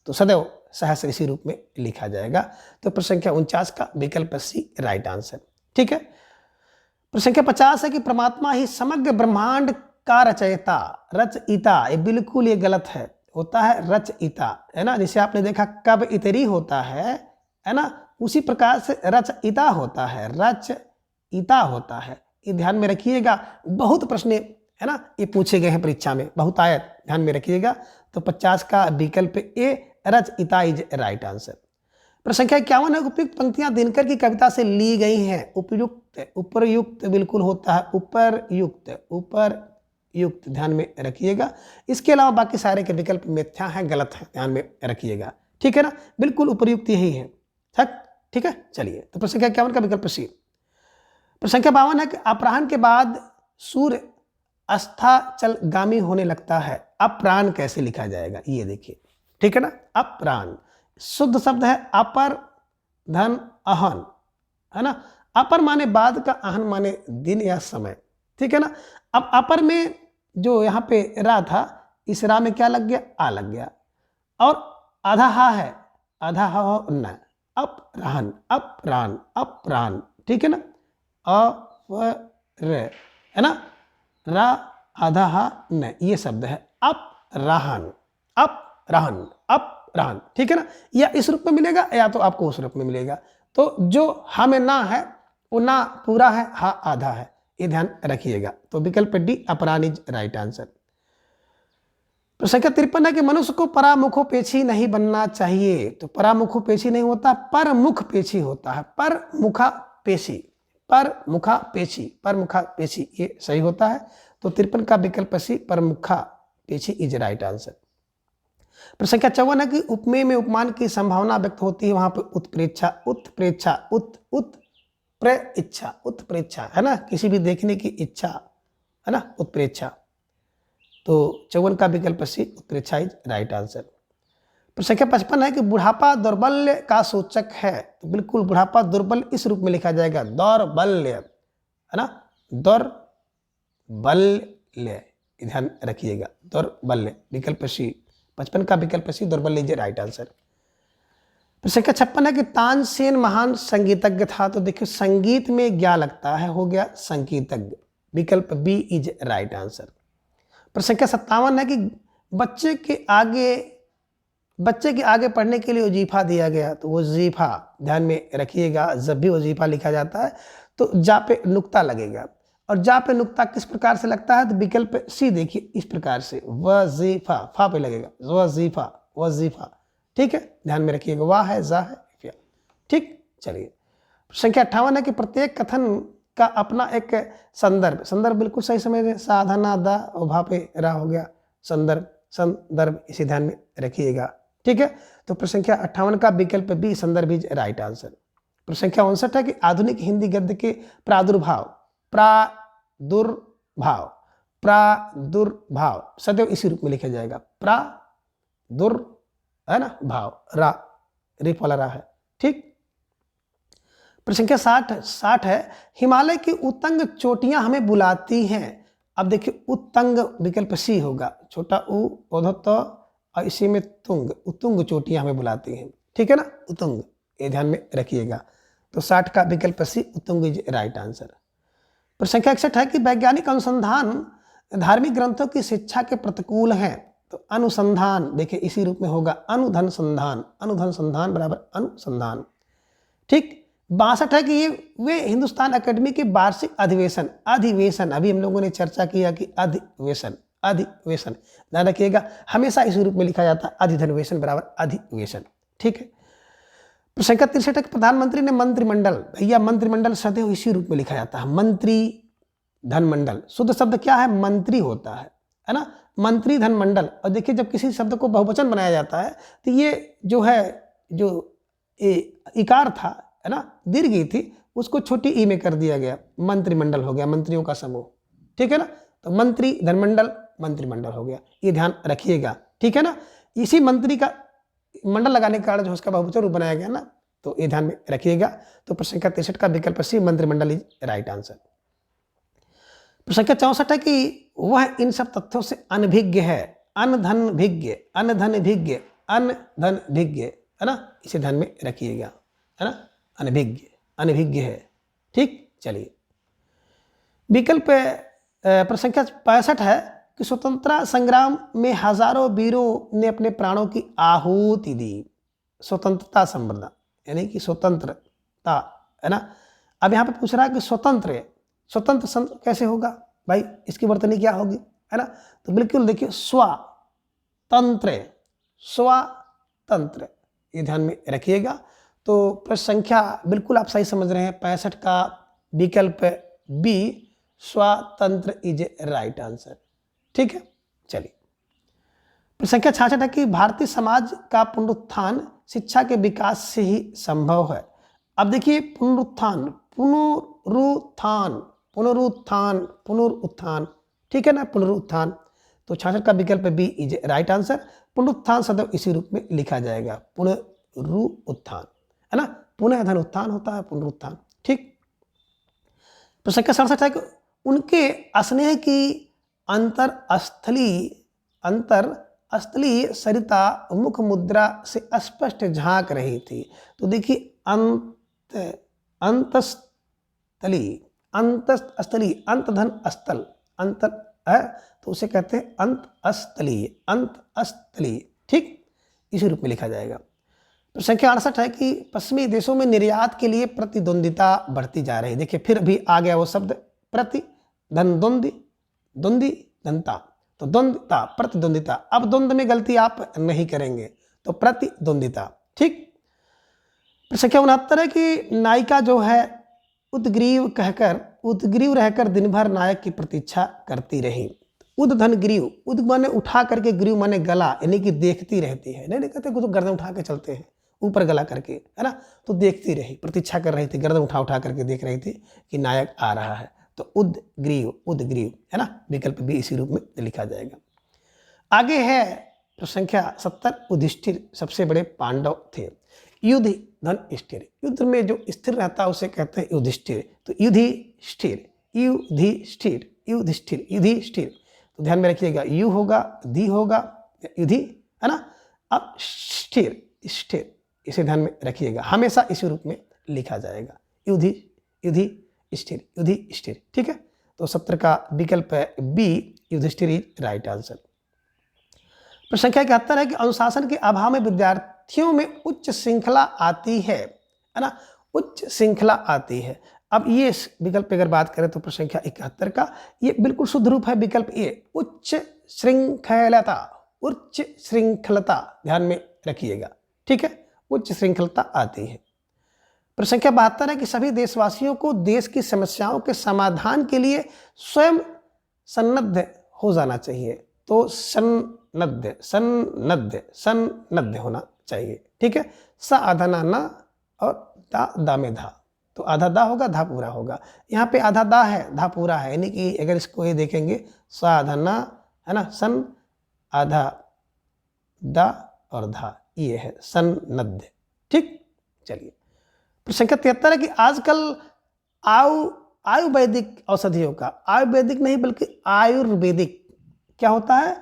तो सदैव सहस्त्र इसी रूप में लिखा जाएगा। तो प्रश्न संख्या 49 का विकल्प सी राइट आंसर, ठीक है। प्रश्न संख्या 50 है कि परमात्मा ही समग्र ब्रह्मांड का रचयिता, ये बिल्कुल ये गलत है। होता है रचयिता, है ना। जैसे आपने देखा कब इतरी होता है ना, उसी प्रकार से रचयिता होता है, रचयिता होता है। ये ध्यान में रखिएगा। बहुत प्रश्न, है ना, ये पूछे गए हैं परीक्षा में, बहुत आयत, ध्यान में रखिएगा। तो 50 का विकल्प ए रचयिता इज राइट आंसर। प्रश्न संख्या 51 है, उपयुक्त पंक्तियां दिनकर की कविता से ली गई हैं। उपरयुक्त बिल्कुल होता है, उपरयुक्त, ध्यान में रखिएगा। इसके अलावा बाकी सारे के विकल्प मिथ्या हैं, गलत है, ध्यान में रखिएगा, ठीक है ना। बिल्कुल उपरयुक्त यही है, ठीक है। चलिए तो प्रश्न संख्या 51 का विकल्प सी। प्रश्न संख्या 52 है कि अपराह्न के बाद सूर्य अस्ताचलगामी होने लगता है। अपराह्न कैसे लिखा जाएगा ये देखिए, ठीक है ना। अपराह्न शुद्ध शब्द है अपर धन अहन, है ना। अपर माने बाद का, अहन माने दिन या समय, ठीक है ना। अब अपर में जो यहाँ पे रा था, इस रा में क्या लग गया? आ लग गया। और आधा हा है, आधा हा न, अपराह्न, अपराह्न, ठीक है ना। है ना, रा आधा हा न, ये शब्द है अपराह्न, ठीक है ना। या इस रूप में मिलेगा या तो आपको उस रूप में मिलेगा। तो जो हा में ना है वो ना पूरा है, हा आधा है, ये ध्यान रखिएगा। तो विकल्प डी अपराह्न इज राइट आंसर। प्रश्न संख्या 53 है कि मनुष्य को परामुखोपेक्षी नहीं बनना चाहिए। तो परामुखोपेक्षी नहीं होता, परमुखपेक्षी होता है। परमुखापेक्षी ये सही होता है। तो 53 का विकल्प सी परमुखापेक्षी इज राइट आंसर। प्रश्न संख्या 54 है कि उपमेय में उपमान की संभावना व्यक्त होती है, वहां पर उत्प्रेक्षा, है ना, किसी भी देखने की इच्छा, है ना, उत्प्रेक्षा। तो 54 का विकल्प सी उत्प्रेक्षा इज राइट आंसर। प्रश्न संख्या 55 है कि बुढ़ापा दौर्बल्य का सूचक है। तो बिल्कुल बुढ़ापा दुर्बल इस रूप में लिखा जाएगा, दौर्बल्य, है ना, दौर्बल्य, ध्यान रखिएगा, दौर्बल्य, विकल्प सी, 55 का विकल्प सी दौर्बल्य इज राइट आंसर। प्रश्न संख्या 56 है कि तानसेन महान संगीतज्ञ था। तो देखिए संगीत में क्या लगता है, हो गया संगीतज्ञ, विकल्प बी इज राइट आंसर। प्रश्न संख्या 57 है कि बच्चे के आगे बच्चे के आगे पढ़ने के लिए वजीफा दिया गया, तो वजीफा ध्यान में रखिएगा, जब भी वजीफा लिखा जाता है तो जा पे नुक्ता लगेगा, और जा पे नुक्ता किस प्रकार से लगता है, तो विकल्प सी देखिए इस प्रकार से, वजीफा, फा पे लगेगा, वजीफा, वजीफा, ठीक है, ध्यान में रखिएगा, वाह है, जा है, फिया, ठीक। चलिए, संख्या 58 है कि प्रत्येक कथन का अपना एक संदर्भ, संदर्भ बिल्कुल सही समझ रहे, साधना दा और भा पे रा हो गया, संदर्भ, संदर्भ, इसे ध्यान में रखिएगा, ठीक है। तो प्रसंख्या 58 का विकल्प बी, संदर्भ इज राइट आंसर। प्रसंख्या 59 है कि आधुनिक हिंदी गद्य के प्रादुर्भाव, प्रादुर्भाव, प्रादुर्भाव सदैव इसी रूप में लिखा जाएगा, प्रादुर है ना, भाव, रा, रिप वाला रा है, ठीक। प्रसंख्या 60 है, हिमालय की उत्तंग चोटियां हमें बुलाती हैं। अब देखिए उत्तंग विकल्प सी होगा, छोटा उ ओधत और इसी में तुंग, उत्तुंग चोटियां हमें बुलाती हैं, ठीक है ना, उत्तुंग, ये ध्यान में रखिएगा। तो 60 का विकल्प सी, उत्तुंग इज राइट आंसर। प्रसंख्या 61 है कि वैज्ञानिक अनुसंधान धार्मिक ग्रंथों की शिक्षा के प्रतिकूल हैं। तो अनुसंधान देखिए इसी रूप में होगा, अनुधन संधान, अनुधन संधान बराबर अनुसंधान, ठीक। 62 है कि ये वे हिंदुस्तान एकेडमी के वार्षिक अधिवेशन, अधिवेशन अभी हम लोगों ने चर्चा किया कि अधिवेशन, अधिवेशन ध्यान रखिएगा, हमेशा इसी रूप में लिखा जाता है, अधिधनवेशन बराबर अधिवेशन, ठीक है। प्रसंख्या 63 है कि प्रधानमंत्री ने मंत्रिमंडल, भैया मंत्रिमंडल सदैव इसी रूप में लिखा जाता है, मंत्री धनमंडल, शुद्ध शब्द क्या है, मंत्री होता है ना, मंत्री धनमंडल। और देखिए जब किसी शब्द को बहुवचन बनाया जाता है तो ये जो है, जो इकार था है ना, दीर्घ थी, उसको छोटी ई में कर दिया गया, मंत्रिमंडल हो गया, मंत्रियों का समूह, ठीक है ना। तो मंत्री धनमंडल, मंत्रिमंडल हो गया, ये ध्यान रखिएगा, ठीक है ना। इसी मंत्री का मंडल लगाने के कारण जो उसका बहुवचन रूप बनाया गया ना, तो ये ध्यान में रखिएगा। तो प्रसंख्या 63 का विकल्प सी, मंत्रिमंडल इज राइट आंसर। प्रसंख्या 64 है कि वह इन सब तथ्यों से अनभिज्ञ है, अनधन भिज्ञ, अनधन भिज्ञ, अनधन भिज्ञ, है ना, इसे ध्यान में रखिएगा, है ना, अनभिज्ञ, अनभिज्ञ है, ठीक। चलिए, विकल्प प्रसंख्या 65 है कि स्वतंत्रता संग्राम में हजारों वीरों ने अपने प्राणों की आहुति दी, स्वतंत्रता संवर्धन यानी कि स्वतंत्रता, है ना। अब यहाँ पे पूछ रहा है कि स्वतंत्र है, स्वतंत्र कैसे होगा भाई, इसकी वर्तनी क्या होगी, है ना। तो बिल्कुल देखिए, स्वतंत्र, स्वतंत्र, ये ध्यान में रखिएगा। तो प्रश्न संख्या बिल्कुल आप सही समझ रहे हैं, 65 का विकल्प बी, स्वतंत्र इज राइट आंसर, ठीक है। चलिए, प्रसंख्या 66 है कि भारतीय समाज का पुनरुत्थान शिक्षा के विकास से ही संभव है। अब देखिए पुनरुत्थान, पुनरुत्थान, पुनरुत्थान, पुनरुत्थान, ठीक है ना, पुनरुत्थान। तो 66 का विकल्प बी इज राइट आंसर। पुनरुत्थान सदैव इसी रूप में लिखा जाएगा, पुनरुत्थान, है ना, पुनः धन उत्थान होता है, पुनरुत्थान, ठीक। प्रसंख्या 67 है कि उनके स्नेह की अंतरस्थली सरिता मुख मुद्रा से स्पष्ट झांक रही थी। तो देखिए अंतस्थली, अंतस्थली, अंतधन स्थल, अंत है तो उसे कहते हैं अंतस्थली, अंतस्थली, ठीक, इसी रूप में लिखा जाएगा। संख्या 68 है कि पश्चिमी देशों में निर्यात के लिए प्रतिद्वंदिता बढ़ती जा रही है। देखिए फिर भी आ गया वो शब्द प्रति, धन, द्वंद्वी, द्वंद्वी, धनता, तो द्वंद्वता, प्रतिद्वंदिता। अब द्वंद्व में गलती आप नहीं करेंगे, तो प्रतिद्वंदिता, ठीक। संख्या 69 है कि नायिका जो है उद्ग्रीव रहकर दिन भर नायक की प्रतीक्षा करती रही। उद्धन ग्रीव, उद माने उठा करके, ग्रीव माने गला, यानी कि देखती रहती है, नहीं कहते कुछ गर्दन उठा के चलते हैं ऊपर गला करके, है ना। तो देखती रही, प्रतीक्षा कर रही थी, गर्दन उठा उठा करके देख रही थी कि नायक आ रहा है। तो उद्ग्रीव, उद्ग्रीव, है ना, विकल्प भी इसी रूप में लिखा जाएगा। आगे है संख्या 70, युधिष्ठिर सबसे बड़े पांडव थे। युधि धन स्थिर, युद्ध में जो स्थिर रहता है उसे कहते हैं युधिष्ठिर। तो युधिष्ठिर, युधिष्ठिर, युधिष्ठिर, युधिष्ठिर, तो ध्यान में रखिएगा, यू होगा, दी होगा, युधि, है ना। अब स्थिर, स्थिर, इसे ध्यान में रखिएगा, हमेशा इसी रूप में लिखा जाएगा, युधि, युधि स्थिर, युधि स्थिर, ठीक है। तो 70 का विकल्प है B, Yudhishthir is right answer. प्रश्न संख्या 71 है कि अनुशासन के अभाव में विद्यार्थियों में उच्च श्रृंखला आती है ना, उच्च श्रृंखला आती है। अब ये विकल्प अगर बात करें तो प्रश्न संख्या 71 का ये बिल्कुल शुद्ध रूप है विकल्प ए, उच्च श्रृंखलता, उच्च श्रृंखलता ध्यान में रखिएगा, ठीक है, उच्च श्रृंखलता आती है। प्रश्न संख्या 72 है कि सभी देशवासियों को देश की समस्याओं के समाधान के लिए स्वयं सन्नद्ध हो जाना चाहिए, तो सन्नद्ध सन्नद्ध सन्नद्ध होना चाहिए, ठीक है। स आधा ना और दा में धा, तो आधा दा होगा, धा पूरा होगा। यहाँ पे आधा दा है, धा पूरा है, यानी कि अगर इसको ये देखेंगे स आधा ना है ना, सन आधा दा और धा, ये है सन्नद्ध, ठीक। चलिए प्रश्न संख्या 73 है कि आजकल आयुर्वेदिक औषधियों का, आयुर्वेदिक नहीं बल्कि आयुर्वेदिक क्या होता है,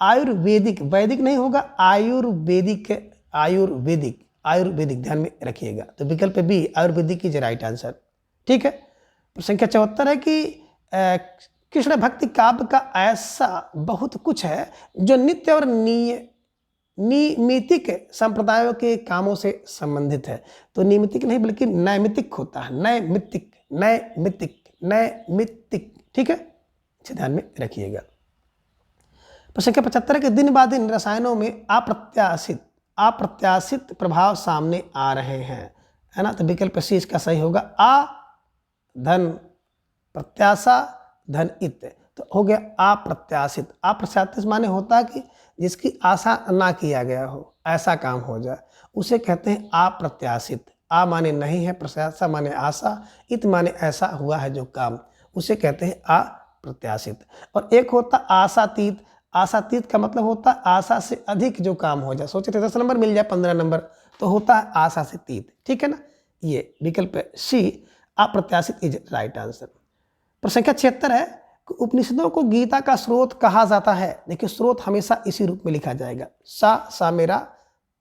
आयुर्वेदिक, वैदिक नहीं होगा, आयुर्वेदिक, आयुर्वेदिक, आयुर्वेदिक ध्यान में रखिएगा। तो विकल्प B Ayurvedic is right answer, ठीक है। प्रश्न संख्या 74 है कि कृष्ण भक्ति काव्य का ऐसा बहुत कुछ है जो नित्य और निमित्तिक संप्रदायों के कामों से संबंधित है, तो निमित्तिक नहीं बल्कि नैमित्तिक होता है, नैमित्तिक नैमित्तिक नैमित्तिक, ठीक है, इसे ध्यान में रखिएगा। प्रश्न संख्या 75 के दिन ब दिन रसायनों में अप्रत्याशित प्रभाव सामने आ रहे हैं, है ना, तो विकल्प सी इसका सही होगा, आ धन प्रत्याशा धन इत, तो हो गया अप्रत्याशित। अप्रत्याशित माने होता है कि जिसकी आशा ना किया गया हो, ऐसा काम हो जाए, उसे कहते हैं अप्रत्याशित। आ माने नहीं है, प्रत्याशा माने आशा, इत माने ऐसा हुआ है जो काम, उसे कहते हैं अप्रत्याशित। और एक होता आशातीत, आशातीत का मतलब होता है आशा से अधिक जो काम हो जाए, सोचे थे 10 नंबर मिल जाए 15 नंबर, तो होता है आशा से तीत, ठीक है ना, ये विकल्प सी अप्रत्याशित इज राइट आंसर। प्रश्न संख्या 76 है कि उपनिषदों को गीता का स्रोत कहा जाता है। देखिए स्रोत हमेशा इसी रूप में लिखा जाएगा, सा मेरा,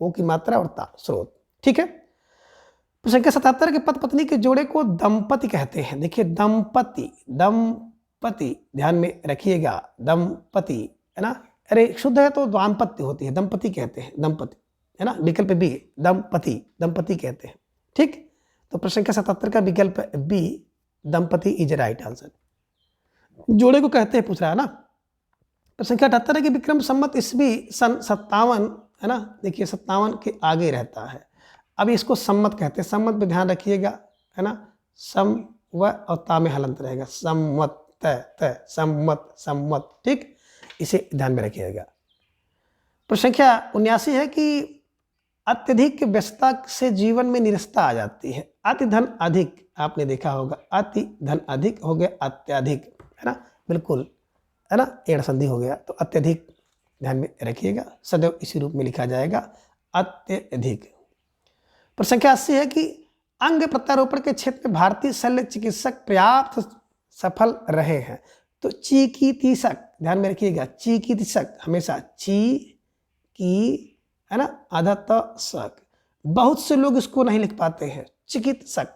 ओ की मात्रा और ता, स्रोत, ठीक है। प्रश्न संख्या 77 के पति पत्नी के जोड़े को दंपति कहते हैं। देखिए दंपति, दंपति ध्यान में रखिएगा, दंपति है ना, अरे शुद्ध है तो दाम्पत्य होती है, दंपति कहते हैं, दंपति है ना, विकल्प बी दंपति, दंपति कहते हैं, ठीक। तो प्रश्न संख्या 77 का विकल्प बी दंपति इज राइट आंसर, जोड़े को कहते हैं पूछ रहा है ना। प्रश्न संख्या 78 है कि विक्रम संवत ईस्वी सन 57 है ना, देखिए 57 के आगे रहता है, अभी इसको सम्मत कहते हैं, सम्मत पे ध्यान रखिएगा, है ना, सम व और ता में हलंत रहेगा, सम्मत त सम्मत सम्मत, ठीक, इसे ध्यान में रखिएगा। प्रश्न संख्या 79 है कि अत्यधिक व्यस्तता से जीवन में निरस्ता आ जाती है। अति धन अधिक, आपने देखा होगा, अति धन अधिक हो गया अत्यधिक, है ना, बिल्कुल, है ना, एड़ संधि हो गया, तो अत्यधिक ध्यान में रखिएगा, सदैव इसी रूप में लिखा जाएगा, अत्यधिक। प्रश्न संख्या 80 है कि अंग प्रत्यारोपण के क्षेत्र में भारतीय शल्य चिकित्सक पर्याप्त सफल रहे हैं, तो चिकित्सक ध्यान में रखिएगा, चिकित्सक हमेशा ची की, है ना, आधा त सक, बहुत से लोग इसको नहीं लिख पाते हैं, चिकित्सक,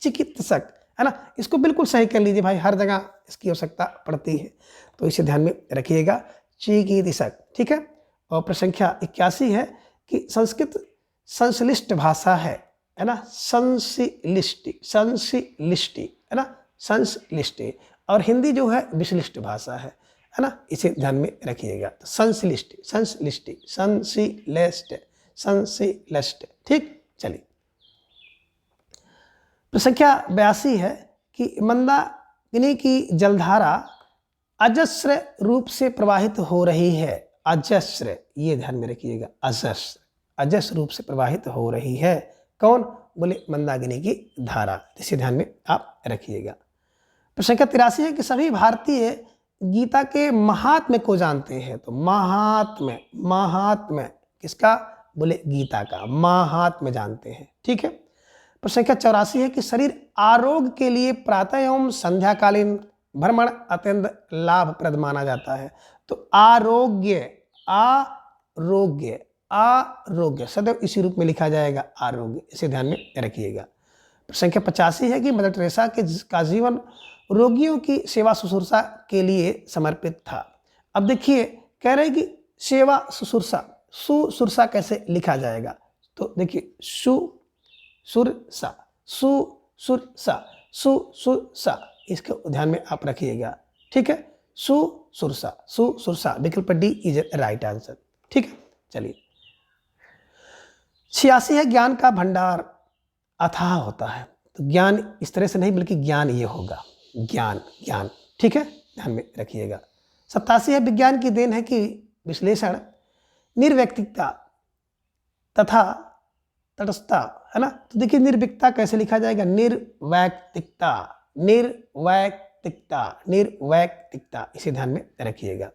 चिकित्सक, है ना, इसको बिल्कुल सही कर लीजिए भाई, हर जगह इसकी आवश्यकता पड़ती है, तो इसे ध्यान में रखिएगा, चिकित्सक, ठीक है। और प्रश्न संख्या 81 है कि संस्कृत संश्लिष्ट भाषा है ना, संश्लिष्टि, संश्लिष्टि है ना, संश्लिष्टि, और हिंदी जो है विश्लिष्ट भाषा है ना, इसे ध्यान में रखिएगा, तो संश्लिष्टि, संश्लिष्टि, संश्लिष्ट, संश्लिष्ट, ठीक। चलिए प्रश्न संख्या 82 है कि मंदाकिनी की जलधारा अजस्र रूप से प्रवाहित हो रही है, अजस्र, ये ध्यान में रखिएगा, अजस्र, अजस्र रूप से प्रवाहित हो रही है, कौन, बोले मंदाकिनी की धारा, इसे ध्यान में आप रखिएगा। प्रश्न संख्या 83 है कि सभी भारतीय गीता के महात्म्य को जानते हैं, तो महात्म्य, महात्म्य किसका, बोले गीता का महात्म्य जानते हैं, ठीक है। प्रश्न संख्या 84 है कि शरीर आरोग्य के लिए प्रातः एवं संध्याकालीन भ्रमण अत्यंत लाभप्रद माना जाता है, तो आरोग्य, आरोग्य, आरोग्य सदैव इसी रूप में लिखा जाएगा, आरोग्य, इसे ध्यान में रखिएगा। प्रश्न संख्या 85 है कि मदर टेरेसा का जीवन रोगियों की सेवा शुश्रूषा के लिए समर्पित था। अब देखिए कह रहे हैं कि सेवा सुसुरसा, सुसुरसा कैसे लिखा जाएगा? तो देखिए सुसुरसा, सुसुरसा, सुसुरसा, इसको ध्यान में आप रखिएगा। ठीक है, सुसुरसा, सुसुरसा, विकल्प डी इज राइट आंसर। ठीक है, चलिए 86 है ज्ञान का भंडार अथाह होता है। तो ज्ञान इस तरह से नहीं बल्कि ज्ञान ये होगा, ज्ञान ज्ञान। ठीक है, ध्यान में रखिएगा। 87 है विज्ञान की देन है कि विश्लेषण, निर्व्यक्तिकता तथा तटस्थता, है ना। तो देखिए निर्व्यक्तिकता कैसे लिखा जाएगा? निर्वैयक्तिकता, निर्वैयक्तिकता, निर्वैयक्तिकता, इसे ध्यान में रखिएगा।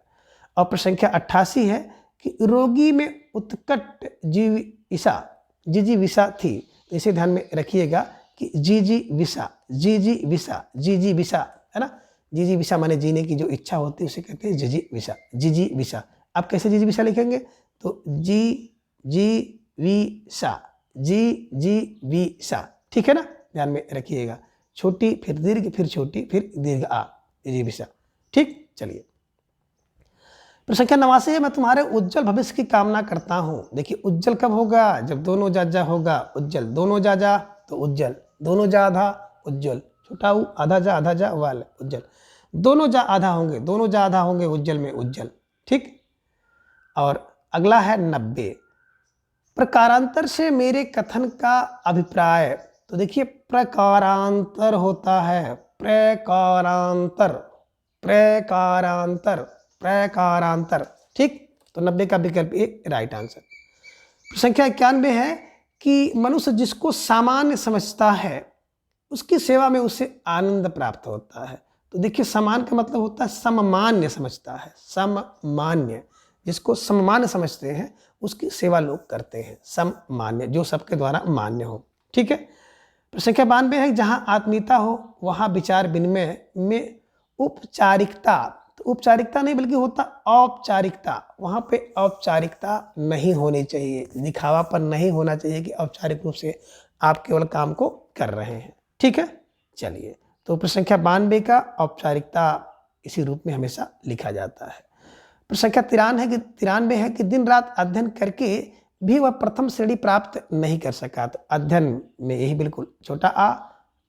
और प्रश्न संख्या 88 है कि रोगी में उत्कट जिजीविषा, जिजीविषा थी। तो इसे ध्यान में रखिएगा कि जिजीविषा, जिजीविषा, जिजीविषा, है ना। जिजीविषा माने जीने की जो इच्छा होती है उसे कहते हैं जिजीविषा, जिजीविषा। आप कैसे जिजीविषा लिखेंगे? तो जिजीविषा, जिजीविषा। ठीक है ना, ध्यान में रखिएगा। छोटी फिर दीर्घ फिर छोटी फिर दीर्घ आ, जिजीविषा। ठीक, चलिए प्रश्न संख्या 89 है, मैं तुम्हारे उज्जवल भविष्य की कामना करता हूं। देखिए उज्जवल कब होगा? जब दोनों जा होगा, उज्जवल। दोनों जा तो उज्जवल, दोनों जा आधा उज्जवल, छोटा ऊ आधा जा वाल उज्जवल। दोनों जा आधा होंगे, दोनों जा आधा होंगे उज्जवल में उज्जवल। ठीक, और अगला है 90, प्रकारांतर से मेरे कथन का अभिप्राय। तो देखिए प्रकारांतर होता है, प्रकारांतर, प्रकारांतर, प्रकारांतर। ठीक, तो 90 का विकल्प ए राइट आंसर। संख्या 91 है कि मनुष्य जिसको सामान्य समझता है उसकी सेवा में उसे आनंद प्राप्त होता है। तो देखिए समान का मतलब होता है सममान्य समझता है, सममान्य, जिसको सममान्य समझते हैं उसकी सेवा लोग करते हैं, सममान्य, जो सबके द्वारा मान्य हो। ठीक है, संख्या 92 है जहाँ आत्मीयता हो वहाँ विचार विनिमय में औपचारिकता। तो औपचारिकता नहीं बल्कि होता औपचारिकता, वहाँ पे औपचारिकता नहीं होनी चाहिए, दिखावापन नहीं होना चाहिए कि औपचारिक रूप से आप केवल काम को कर रहे हैं। ठीक है, चलिए तो प्रश्न संख्या 92 का औपचारिकता इसी रूप में हमेशा लिखा जाता है। प्रश्न संख्या 93 है कि दिन रात अध्ययन करके भी वह प्रथम श्रेणी प्राप्त नहीं कर सका। तो अध्ययन में यही बिल्कुल छोटा आ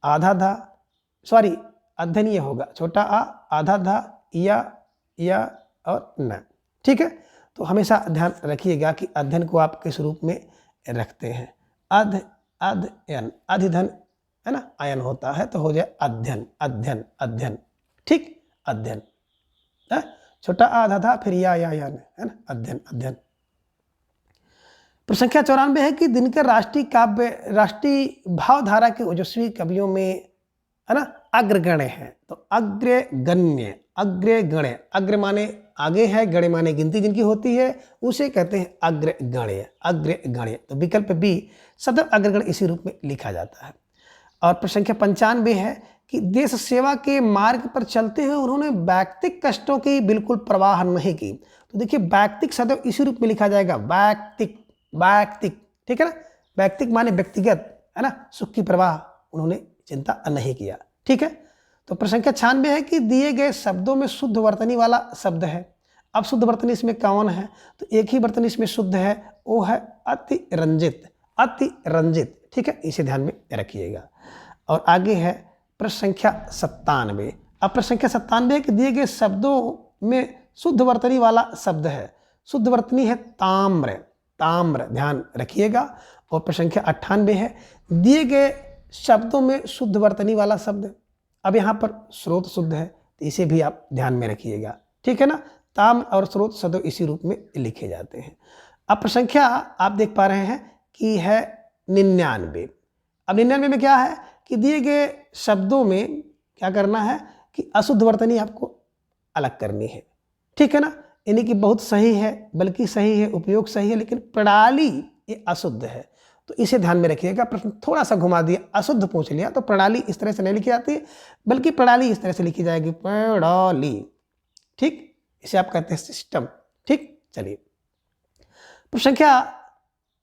आधा धा, सॉरी अध्ययन ये होगा छोटा आ आधा धा या और न। ठीक है, तो हमेशा ध्यान रखिएगा कि अध्ययन को आप किस रूप में रखते हैं। अध्ययन, अधिधन है ना, आयन होता है तो हो जाए अध्ययन, अध्ययन, अध्ययन। ठीक, अध्ययन, छोटा आधा था फिर या है ना, अध्ययन, अध्ययन। प्रश्न संख्या 94 है कि दिनकर राष्ट्रीय काव्य, राष्ट्रीय भावधारा के ओजस्वी कवियों में है ना अग्रगण्य है। तो अग्रगण्य, अग्रगण्य, अग्र माने आगे है, गण्य माने गिनती जिनकी होती है उसे कहते हैं अग्रगण्य, अग्रगण्य। तो विकल्प बी सदैव अग्रगण्य इसी रूप में लिखा जाता है। और प्रश्न संख्या 95 है कि देश सेवा के मार्ग पर चलते हुए उन्होंने वैयक्तिक कष्टों की बिल्कुल परवाह नहीं की। तो देखिए वैयक्तिक सदैव इसी रूप में लिखा जाएगा, वैयक्तिक, वैयक्तिक। ठीक है ना, वैयक्तिक माने व्यक्तिगत, है ना, सुख की परवाह उन्होंने चिंता नहीं किया। ठीक है, तो प्रश्न संख्या 96 है कि दिए गए शब्दों में शुद्ध वर्तनी वाला शब्द है। अब शुद्ध वर्तनी इसमें कौन है? तो एक ही वर्तनी इसमें शुद्ध है, वो है अतिरंजित, अतिरंजित। ठीक है, इसे ध्यान में रखिएगा। और आगे है प्रश्न संख्या 97। अब प्रश्न संख्या 97 है कि दिए गए शब्दों में शुद्ध वर्तनी वाला शब्द है। शुद्ध वर्तनी है ताम्र, ताम्र, ध्यान रखिएगा। और प्रश्न संख्या 98 है दिए गए शब्दों में शुद्ध वर्तनी वाला शब्द। अब यहाँ पर स्रोत शुद्ध है तो इसे भी आप ध्यान में रखिएगा। ठीक है ना, ताम्र और स्रोत सदैव इसी रूप में लिखे जाते हैं। अब प्रश्न संख्या आप देख पा रहे हैं कि है 99। अब 99 में क्या है कि दिए गए शब्दों में क्या करना है कि अशुद्ध वर्तनी आपको अलग करनी है। ठीक है ना, यानी कि बहुत सही है, बल्कि सही है, उपयोग सही है, लेकिन प्रणाली ये अशुद्ध है। तो इसे ध्यान में रखिएगा। प्रश्न थोड़ा सा घुमा दिया, अशुद्ध पूछ लिया तो प्रणाली इस तरह से नहीं लिखी जाती, बल्कि प्रणाली इस तरह से लिखी जाएगी, प्रणाली। ठीक, इसे आप कहते हैं सिस्टम। ठीक, चलिए प्रश्न संख्या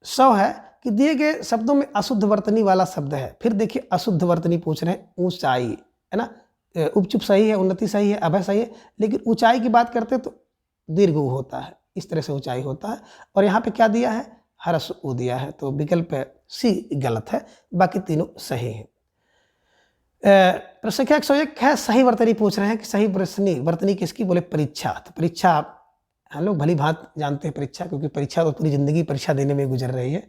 100 है कि दिए गए शब्दों में अशुद्ध वर्तनी वाला शब्द है। फिर देखिए अशुद्ध वर्तनी पूछ रहे हैं, ऊंचाई, है ना, उपचुप सही है, उन्नति सही है, अभय सही है, लेकिन ऊंचाई की बात करते तो दीर्घ ऊ होता है, इस तरह से ऊंचाई होता है। और यहाँ पे क्या दिया है, हरस ऊ दिया है, तो विकल्प सी गलत है, बाकी तीनों सही हैं। प्रश्न संख्या 101 है, सही वर्तनी पूछ रहे हैं कि सही वर्तनी किसकी, बोले परीक्षा। तो परीक्षा हम लोग भली भांत जानते हैं परीक्षा, क्योंकि परीक्षा तो पूरी जिंदगी परीक्षा देने में गुजर रही है,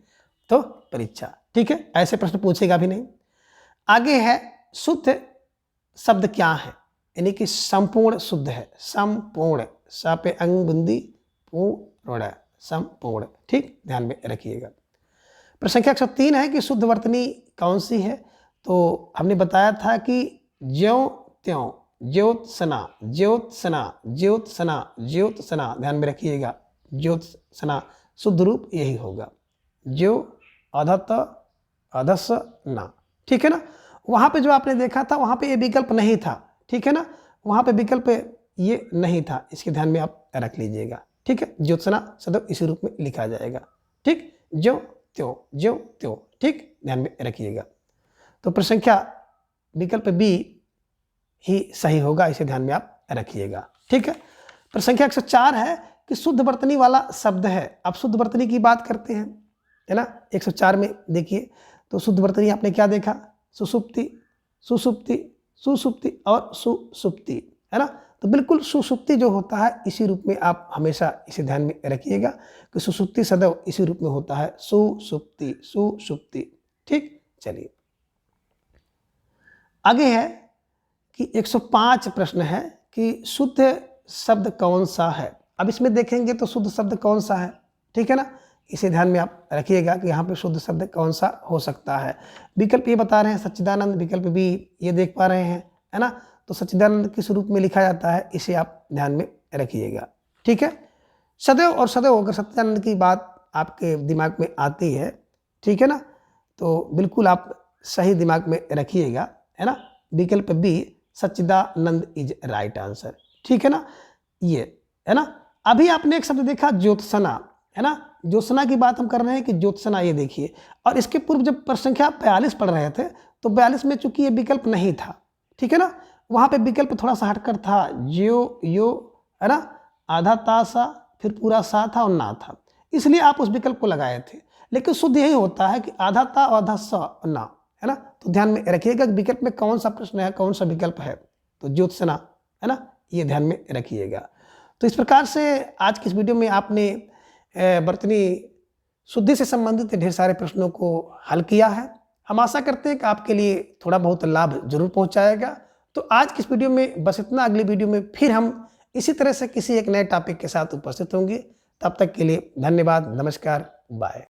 तो परीक्षा। ठीक है, ऐसे प्रश्न पूछेगा भी नहीं। आगे है, शुद्ध शब्द क्या है, यानी कि संपूर्ण शुद्ध है, संपूर्ण, सा पे अंग बुंदी पूर्ण, संपूर्ण। ठीक, ध्यान में रखिएगा। प्रश्न संख्या 103 है कि शुद्ध वर्तनी कौन सी है। तो हमने बताया था कि ज्यों त्यों, ज्योत्सना, ज्योत्सना, ज्योत्सना, ज्योत्सना, ध्यान में रखिएगा, ज्योत्सना शुद्ध रूप यही होगा, ज्यो अधत अधस ना। ठीक है ना, वहाँ पे जो आपने देखा था वहाँ पे ये विकल्प नहीं था। ठीक है ना, वहाँ पे विकल्प ये नहीं था, इसके ध्यान में आप रख लीजिएगा। ठीक है, ज्योत्सना सदैव इसी रूप में लिखा जाएगा। ठीक, ज्यों त्यों, ज्यों त्यों। ठीक, ध्यान में रखिएगा। तो प्रश्न संख्या विकल्प बी ही सही होगा, इसे ध्यान में आप रखिएगा। ठीक है, प्रश्न संख्या 104 है कि शुद्ध वर्तनी वाला शब्द है। अब शुद्ध वर्तनी की बात करते हैं, है ना। 104 में देखिए, तो शुद्ध वर्तनी आपने क्या देखा, सुसुप्ति, सुसुप्ति, सुसुप्ति और सुसुप्ति, है ना। तो बिल्कुल सुसुप्ति जो होता है इसी रूप में आप हमेशा इसे ध्यान में रखिएगा कि सुसुप्ति सदैव इसी रूप में होता है, सुसुप्ति, सुसुप्ति। ठीक, चलिए आगे है कि 105 प्रश्न है कि शुद्ध शब्द कौन सा है। अब इसमें देखेंगे तो शुद्ध शब्द कौन सा है, ठीक है ना, इसे ध्यान में आप रखिएगा कि यहाँ पे शुद्ध शब्द कौन सा हो सकता है। विकल्प ये बता रहे हैं सच्चिदानंद, विकल्प भी ये देख पा रहे हैं, है ना। तो सच्चिदानंद किस रूप में लिखा जाता है, इसे आप ध्यान में रखिएगा। ठीक है, सदैव और सदैव अगर सच्चिदानंद की बात आपके दिमाग में आती है, ठीक है ना, तो बिल्कुल आप सही दिमाग में रखिएगा, है ना। विकल्प B Sachchidanand is right answer. ठीक है ना, ये है ना। अभी आपने एक शब्द देखा ज्योत्सना, है ना, ज्योत्सना की बात हम कर रहे हैं कि ज्योत्सना, ये देखिए। और इसके पूर्व जब प्रश्न संख्या 42 पढ़ रहे थे तो 42 में चूंकि ये विकल्प नहीं था, ठीक है ना, वहां पे विकल्प थोड़ा सा हटकर था, ज्यो यो, है ना, आधा ता सा, फिर पूरा सा था और ना था, इसलिए आप उस विकल्प को लगाए थे। लेकिन शुद्ध यही होता है कि आधा ता आधा सा और ना, है ना। तो ध्यान में रखिएगा विकल्प में कौन सा प्रश्न है, कौन सा विकल्प है, तो ज्योत्सना, है ना, ये ध्यान में रखिएगा। तो इस प्रकार से आज की इस वीडियो में आपने वर्तनी शुद्धि से संबंधित ढेर सारे प्रश्नों को हल किया है। हम आशा करते हैं कि आपके लिए थोड़ा बहुत लाभ जरूर पहुंचाएगा। तो आज की इस वीडियो में बस इतना, अगली वीडियो में फिर हम इसी तरह से किसी एक नए टॉपिक के साथ उपस्थित होंगे। तब तक के लिए धन्यवाद, नमस्कार, बाय।